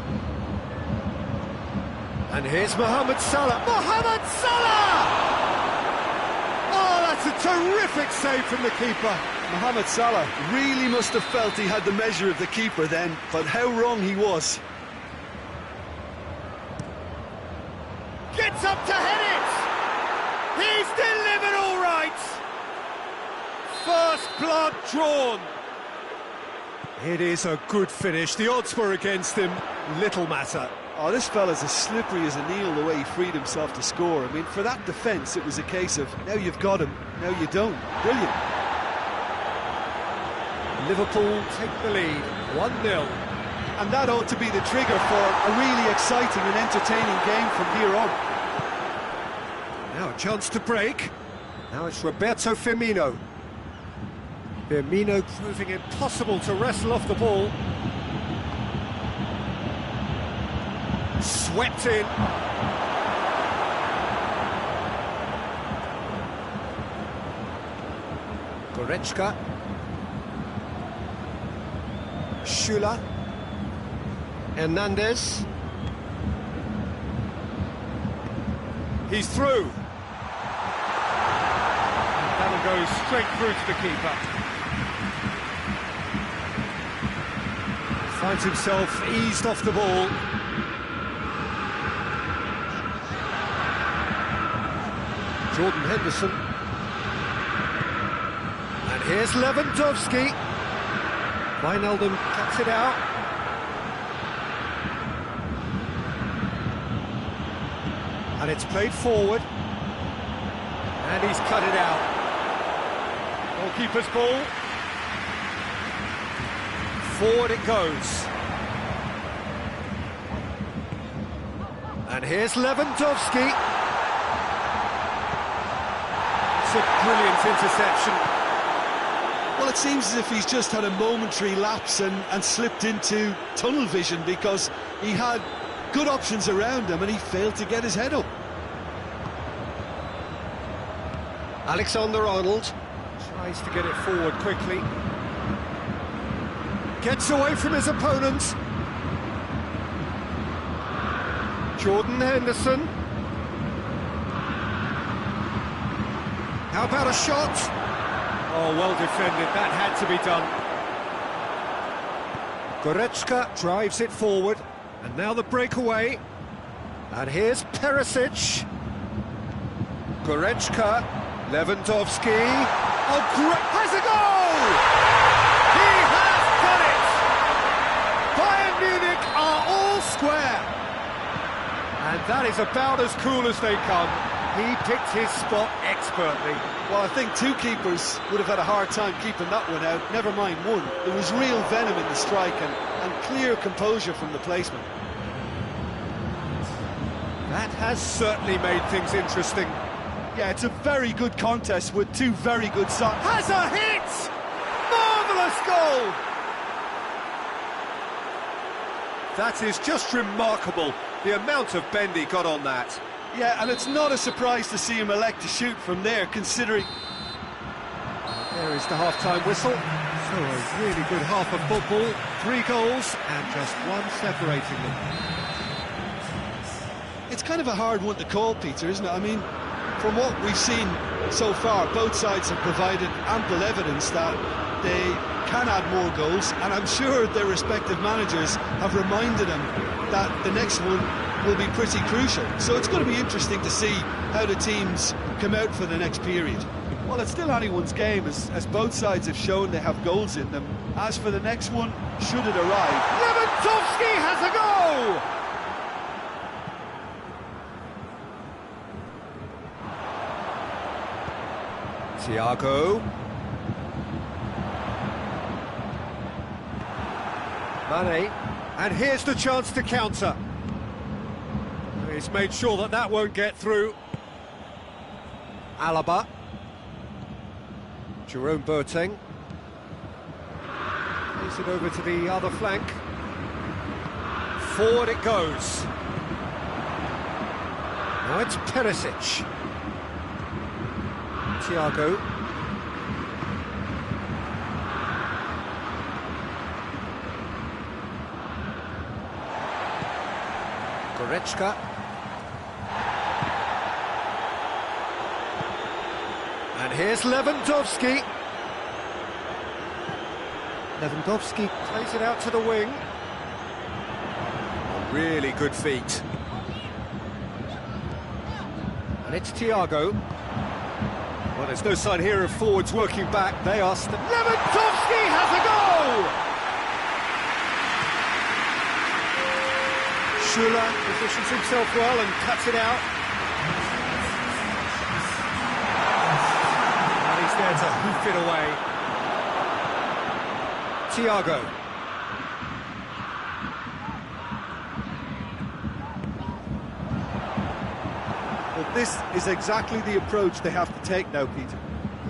And here's Mohamed Salah. Mohamed Salah! Oh, that's a terrific save from the keeper. Mohamed Salah really must have felt he had the measure of the keeper then, but how wrong he was. Gets up to head it! He's delivered all right! First blood drawn. It is a good finish. The odds were against him. Little matter. Oh, this fella's as slippery as a needle the way he freed himself to score. I mean, for that defence, it was a case of, now you've got him, now you don't. Brilliant. Liverpool take the lead, 1-0. And that ought to be the trigger for a really exciting and entertaining game from here on. Now a chance to break. Now it's Roberto Firmino. Firmino proving impossible to wrestle off the ball. Swept in. Goretzka. Schüller. Hernandez. He's through. That'll go straight through to the keeper. Finds himself eased off the ball. Jordan Henderson. And here's Lewandowski. Wijnaldum cuts it out. And it's played forward. And he's cut it out. Goalkeeper's ball. Forward it goes. And here's Lewandowski. It's a brilliant interception. Well, it seems as if he's just had a momentary lapse and slipped into tunnel vision, because he had good options around him and he failed to get his head up. Alexander-Arnold tries to get it forward quickly. Gets away from his opponent. Jordan Henderson. How about a shot? Oh, well defended, that had to be done. Goretzka drives it forward, and now the breakaway. And here's Perisic. Goretzka, Lewandowski. Oh, great! Has a goal! He has done it! Bayern Munich are all square. And that is about as cool as they come. He picked his spot expertly. Well, I think two keepers would have had a hard time keeping that one out, never mind one. There was real venom in the strike and clear composure from the placement. That has certainly made things interesting. Yeah, it's a very good contest with two very good sides. Has a hit! Marvellous goal! That is just remarkable, the amount of bend he got on that. Yeah, and it's not a surprise to see him elect to shoot from there, considering... There is the half-time whistle. So a really good half of football, 3 goals and just one separating them. It's kind of a hard one to call, Peter, isn't it? I mean, from what we've seen so far, both sides have provided ample evidence that they can add more goals, and I'm sure their respective managers have reminded them that the next one will be pretty crucial. So it's going to be interesting to see how the teams come out for the next period. Well, it's still anyone's game, as both sides have shown they have goals in them. As for the next one, should it arrive... Lewandowski has a goal! Thiago. Mane. And here's the chance to counter. He's made sure that that won't get through. Alaba. Jerome Boateng. Plays it over to the other flank. Forward it goes. Now it's Perisic. Thiago. Goretzka. And here's Lewandowski. Lewandowski plays it out to the wing. Really good feet. And it's Thiago. Well, there's no sign here of forwards working back. They are... Lewandowski has a goal! Schuller positions himself well and cuts it out. And he's there to hoof it away. Thiago. Well, this is exactly the approach they have to take now, Peter.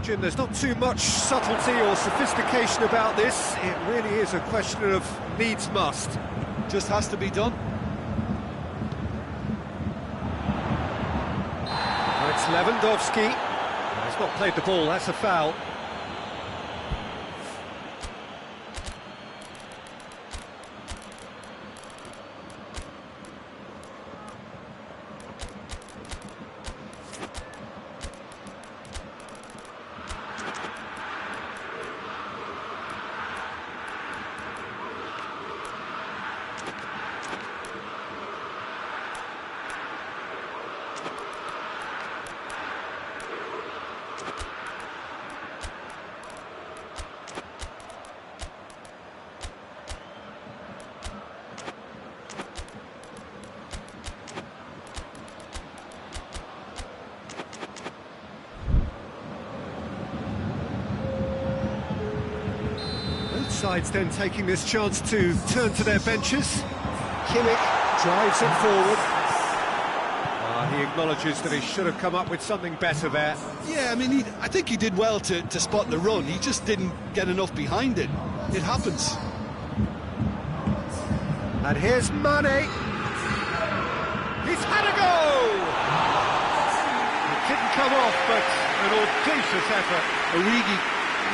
Jim, there's not too much subtlety or sophistication about this. It really is a question of needs must. Just has to be done. It's Lewandowski. He's not played the ball, that's a foul. Sides then taking this chance to turn to their benches. Kimmich drives it forward. He acknowledges that he should have come up with something better there. Yeah, I mean, I think he did well to spot the run. He just didn't get enough behind it. It happens. And here's Mane. He's had a goal! It didn't come off, but an audacious effort. Origi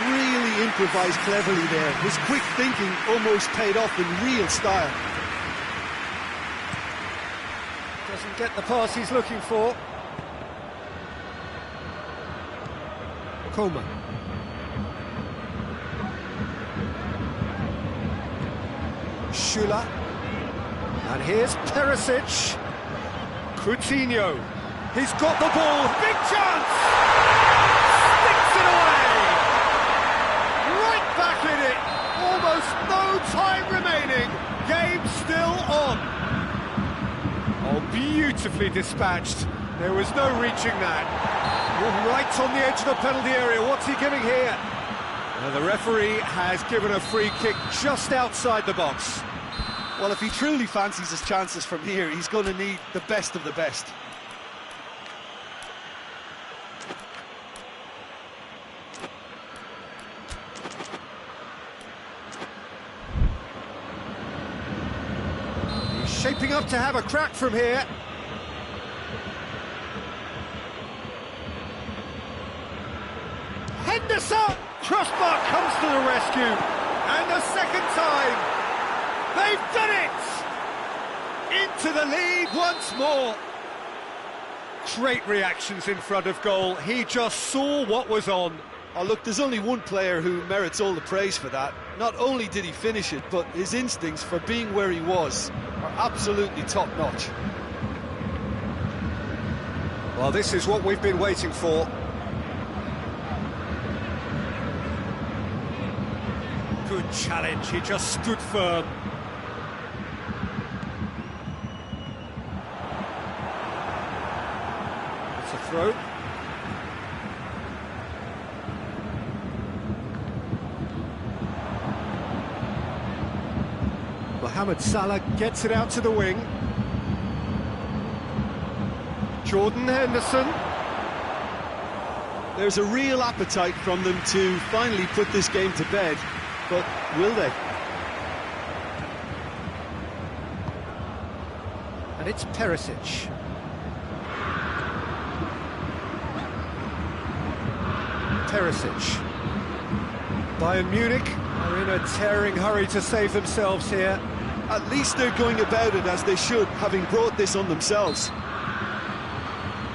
really improvised cleverly there. His quick thinking almost paid off in real style. Doesn't get the pass he's looking for. Coman. Schüller. And here's Perisic. Coutinho. He's got the ball. Big chance! Sticks it away! Right back in it. Almost no time remaining. Game still on. Oh, beautifully dispatched. There was no reaching that. Right on the edge of the penalty area. What's he giving here? And the referee has given a free kick just outside the box. Well, if he truly fancies his chances from here, he's going to need the best of the best. He's shaping up to have a crack from here. Henderson! Crossbar comes to the rescue. And a second time. They've done it! Into the lead once more. Great reactions in front of goal. He just saw what was on. Oh, look, there's only one player who merits all the praise for that. Not only did he finish it, but his instincts for being where he was are absolutely top-notch. Well, this is what we've been waiting for. Good challenge, he just stood firm. It's a throw. Mohamed Salah gets it out to the wing. Jordan Henderson. There's a real appetite from them to finally put this game to bed, but will they? And it's Perisic. Perisic. Bayern Munich are in a tearing hurry to save themselves here. At least they're going about it as they should, having brought this on themselves.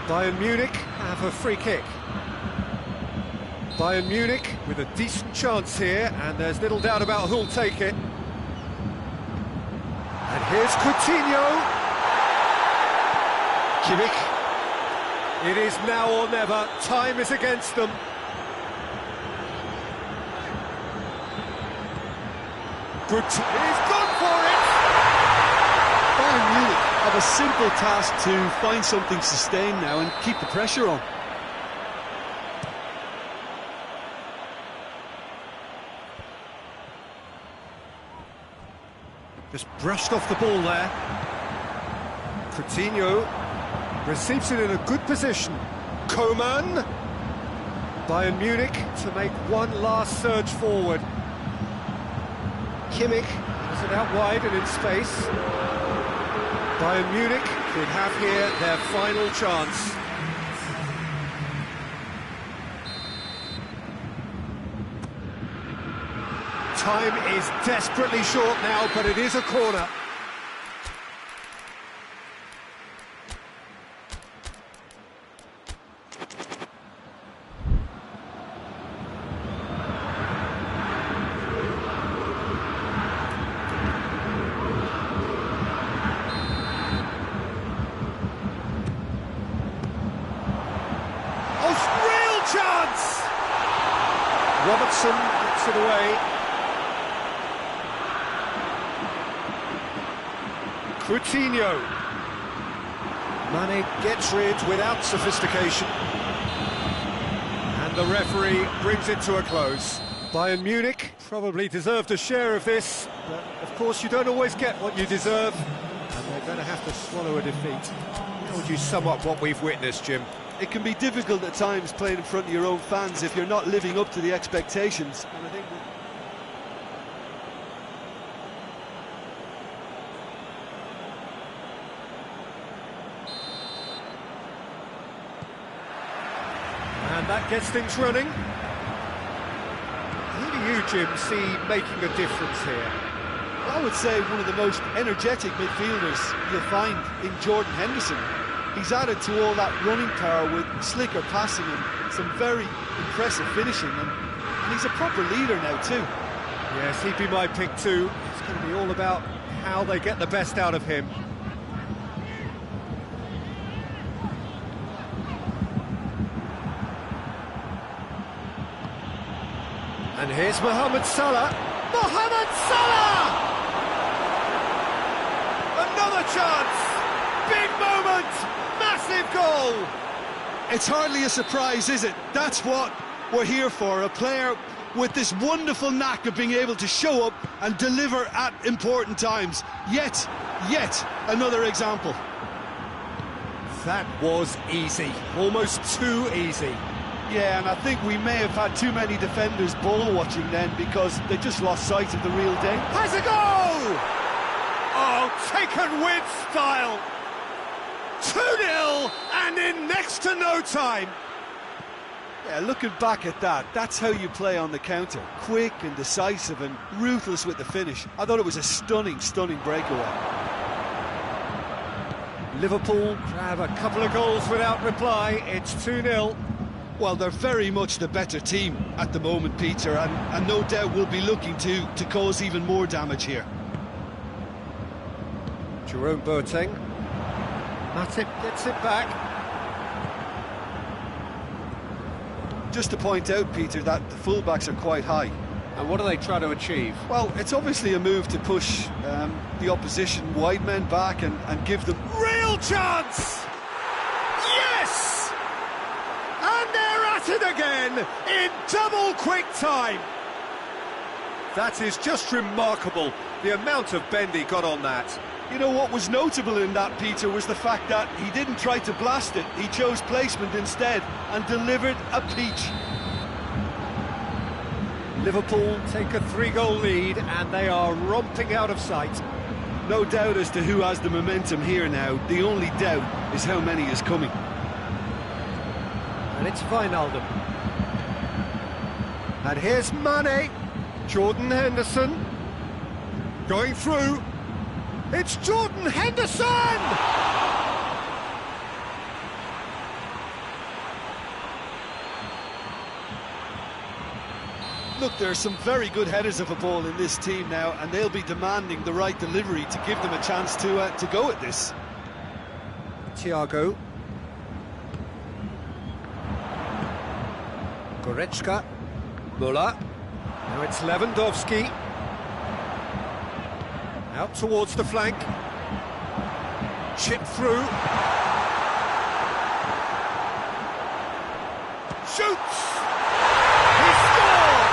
Bayern Munich have a free kick. Bayern Munich with a decent chance here, and there's little doubt about who'll take it. And here's Coutinho. Kimmich. It is now or never. Time is against them. Good. He's gone for it. Bayern Munich have a simple task to find something sustained now and keep the pressure on. Just brushed off the ball there. Coutinho receives it in a good position. Coman. Bayern Munich to make one last surge forward. Kimmich has it out wide and in space. Bayern Munich could have here their final chance. Time is desperately short now, but it is a corner. Chance! Robertson gets it away. Coutinho. Mane gets rid without sophistication. And the referee brings it to a close. Bayern Munich probably deserved a share of this, but of course you don't always get what you deserve, and they're going to have to swallow a defeat. How would you sum up what we've witnessed, Jim? It can be difficult at times playing in front of your own fans if you're not living up to the expectations. And I think and that gets things running. Who do you, Jim, see making a difference here? I would say one of the most energetic midfielders you'll find in Jordan Henderson. He's added to all that running power with slicker passing and Some very impressive finishing, and he's a proper leader now too. Yes, he'd be my pick too. It's going to be all about how they get the best out of him. And here's Mohamed Salah. Mohamed Salah! Another chance! Big moment! Massive goal! It's hardly a surprise, is it? That's what we're here for, a player with this wonderful knack of being able to show up and deliver at important times. Yet another example. That was easy, almost too easy. Yeah, and I think we may have had too many defenders ball watching then, because they just lost sight of the real day. Has a goal! Oh, taken with style. 2-0 and in next to no time. Yeah, looking back at that, that's how you play on the counter. Quick and decisive and ruthless with the finish. I thought it was a stunning breakaway. Liverpool grab a couple of goals without reply. It's 2-0. Well, they're very much the better team at the moment, Peter, and no doubt will be looking to cause even more damage here. Jerome Boateng. Matip gets it back. Just to point out, Peter, that the fullbacks are quite high. And what do they try to achieve? Well, it's obviously a move to push the opposition wide men back and give them... Real chance! Yes! And they're at it again in double quick time. That is just remarkable, the amount of bend he got on that. You know what was notable in that, Peter, was the fact that he didn't try to blast it. He chose placement instead and delivered a peach. Liverpool take a 3-goal lead and they are romping out of sight. No doubt as to who has the momentum here now. The only doubt is how many is coming. And it's Wijnaldum. And here's Mane. Jordan Henderson. Going through. It's Jordan Henderson! Look, there are some very good headers of a ball in this team now, and they'll be demanding the right delivery to give them a chance to go at this. Thiago. Goretzka. Müller. Now it's Lewandowski. Out towards the flank. Chip through. Shoots! He scored!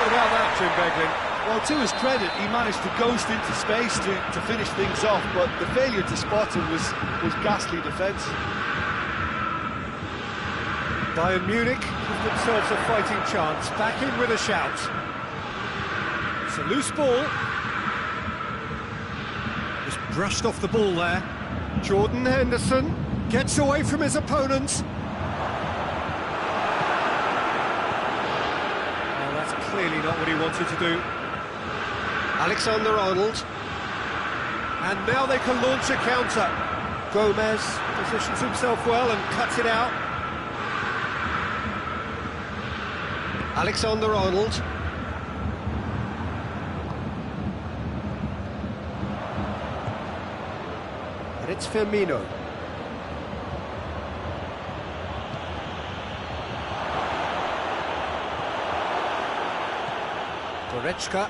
What about that, Jim Beglin? Well, to his credit, he managed to ghost into space to finish things off, but the failure to spot him was ghastly defence. Bayern Munich give themselves a fighting chance. Back in with a shout. It's a loose ball. Just brushed off the ball there. Jordan Henderson gets away from his opponent. Oh, that's clearly not what he wanted to do. Alexander-Arnold. And now they can launch a counter. Gomez positions himself well and cuts it out. Alexander-Arnold. And it's Firmino. Goretzka.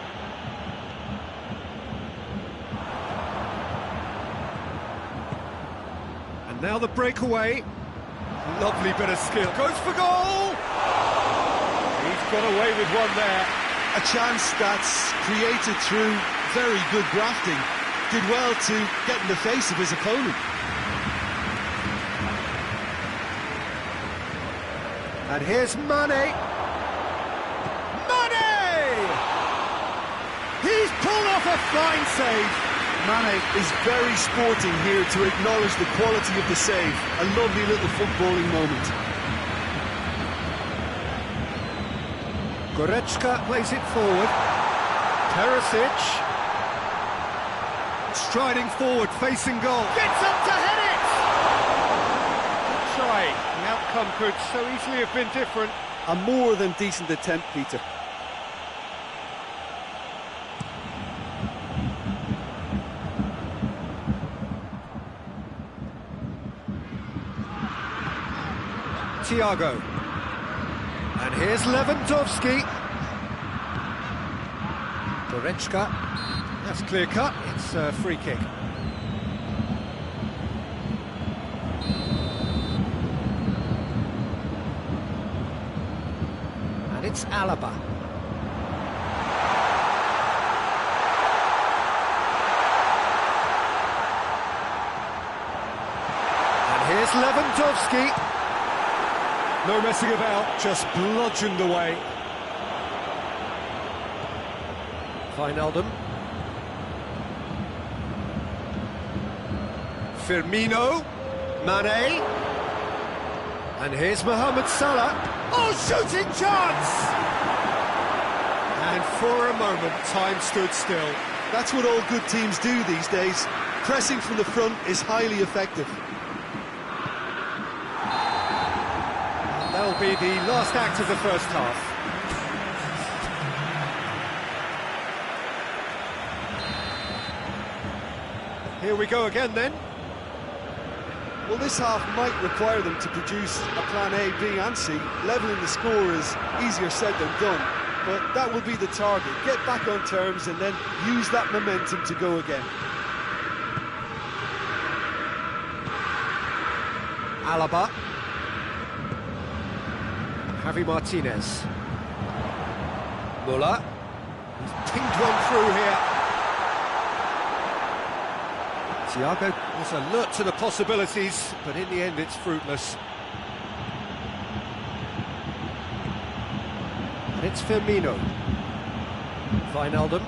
And now the breakaway. Lovely bit of skill. Goes for goal! He's got away with one there. A chance that's created through very good grafting. Did well to get in the face of his opponent. And here's Mane. Mane! He's pulled off a fine save. Mane is very sporting here to acknowledge the quality of the save. A lovely little footballing moment. Goretzka plays it forward. Perisic. Striding forward, facing goal. Gets up to head it! Good try. The outcome outcome could so easily have been different. A more than decent attempt, Peter. Thiago. And here's Lewandowski. Goretzka. That's clear cut. It's a free kick. And it's Alaba. And here's Lewandowski. No messing about, just bludgeoned away. Wijnaldum. Firmino. Mane. And here's Mohamed Salah. Oh, shooting chance! And for a moment, time stood still. That's what all good teams do these days. Pressing from the front is highly effective. That'll be the last act of the first half. Here we go again then. Well, this half might require them to produce a plan A, B and C. Levelling the score is easier said than done, but that will be the target. Get back on terms and then use that momentum to go again. Alaba. Javi Martinez. Muller. He's pinged one through here. Thiago was alert to the possibilities, but in the end it's fruitless. And it's Firmino. Wijnaldum.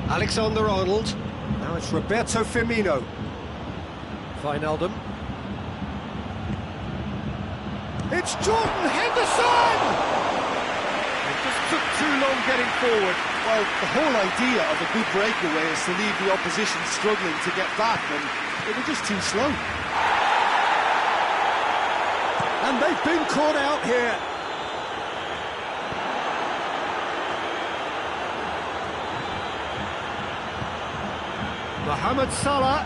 Alexander-Arnold. Now it's Roberto Firmino. Wijnaldum. It's Jordan Henderson! It just took too long getting forward. Well, the whole idea of a good breakaway is to leave the opposition struggling to get back, and they were just too slow. And they've been caught out here. Mohamed Salah.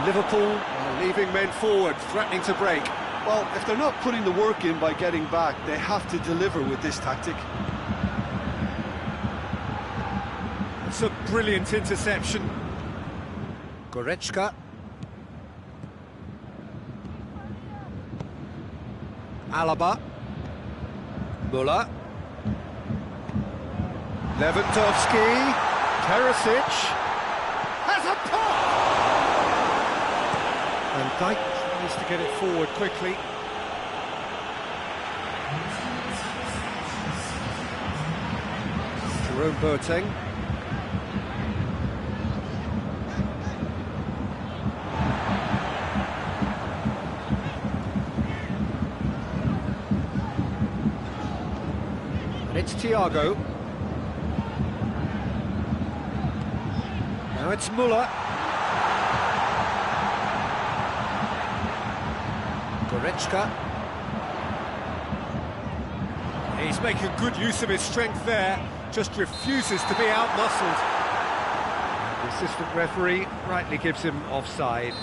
Liverpool are leaving men forward, threatening to break. Well, if they're not putting the work in by getting back, they have to deliver with this tactic. It's a brilliant interception. Goretzka. Alaba. Muller. Lewandowski. Perisic. Has a pop! And Dyke tries to get it forward quickly. Jerome Boateng. And it's Thiago. Now it's Muller. Goretzka. He's making good use of his strength there, just refuses to be out-muscled. The assistant referee rightly gives him offside.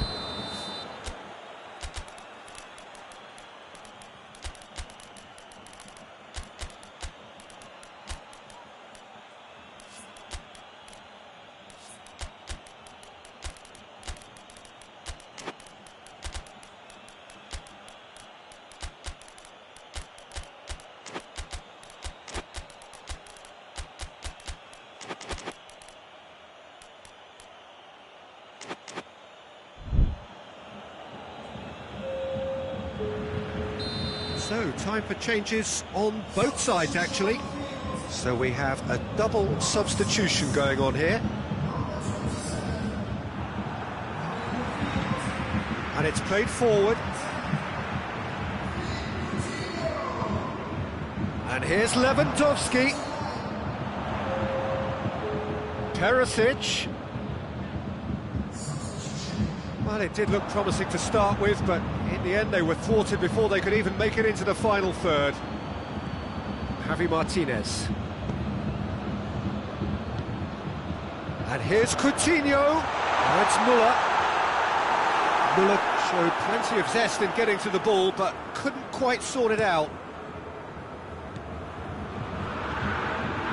So, time for changes on both sides, actually. So we have a double substitution going on here. And it's played forward. And here's Lewandowski. Perisic. Well, it did look promising to start with, but in the end they were thwarted before they could even make it into the final third. Javi Martinez. And here's Coutinho. Now it's Muller. Muller showed plenty of zest in getting to the ball, but couldn't quite sort it out.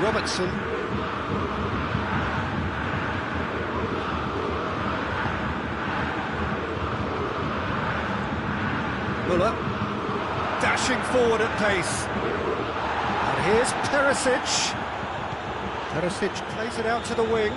Robertson. Muller, dashing forward at pace. And here's Perisic. Perisic plays it out to the wing.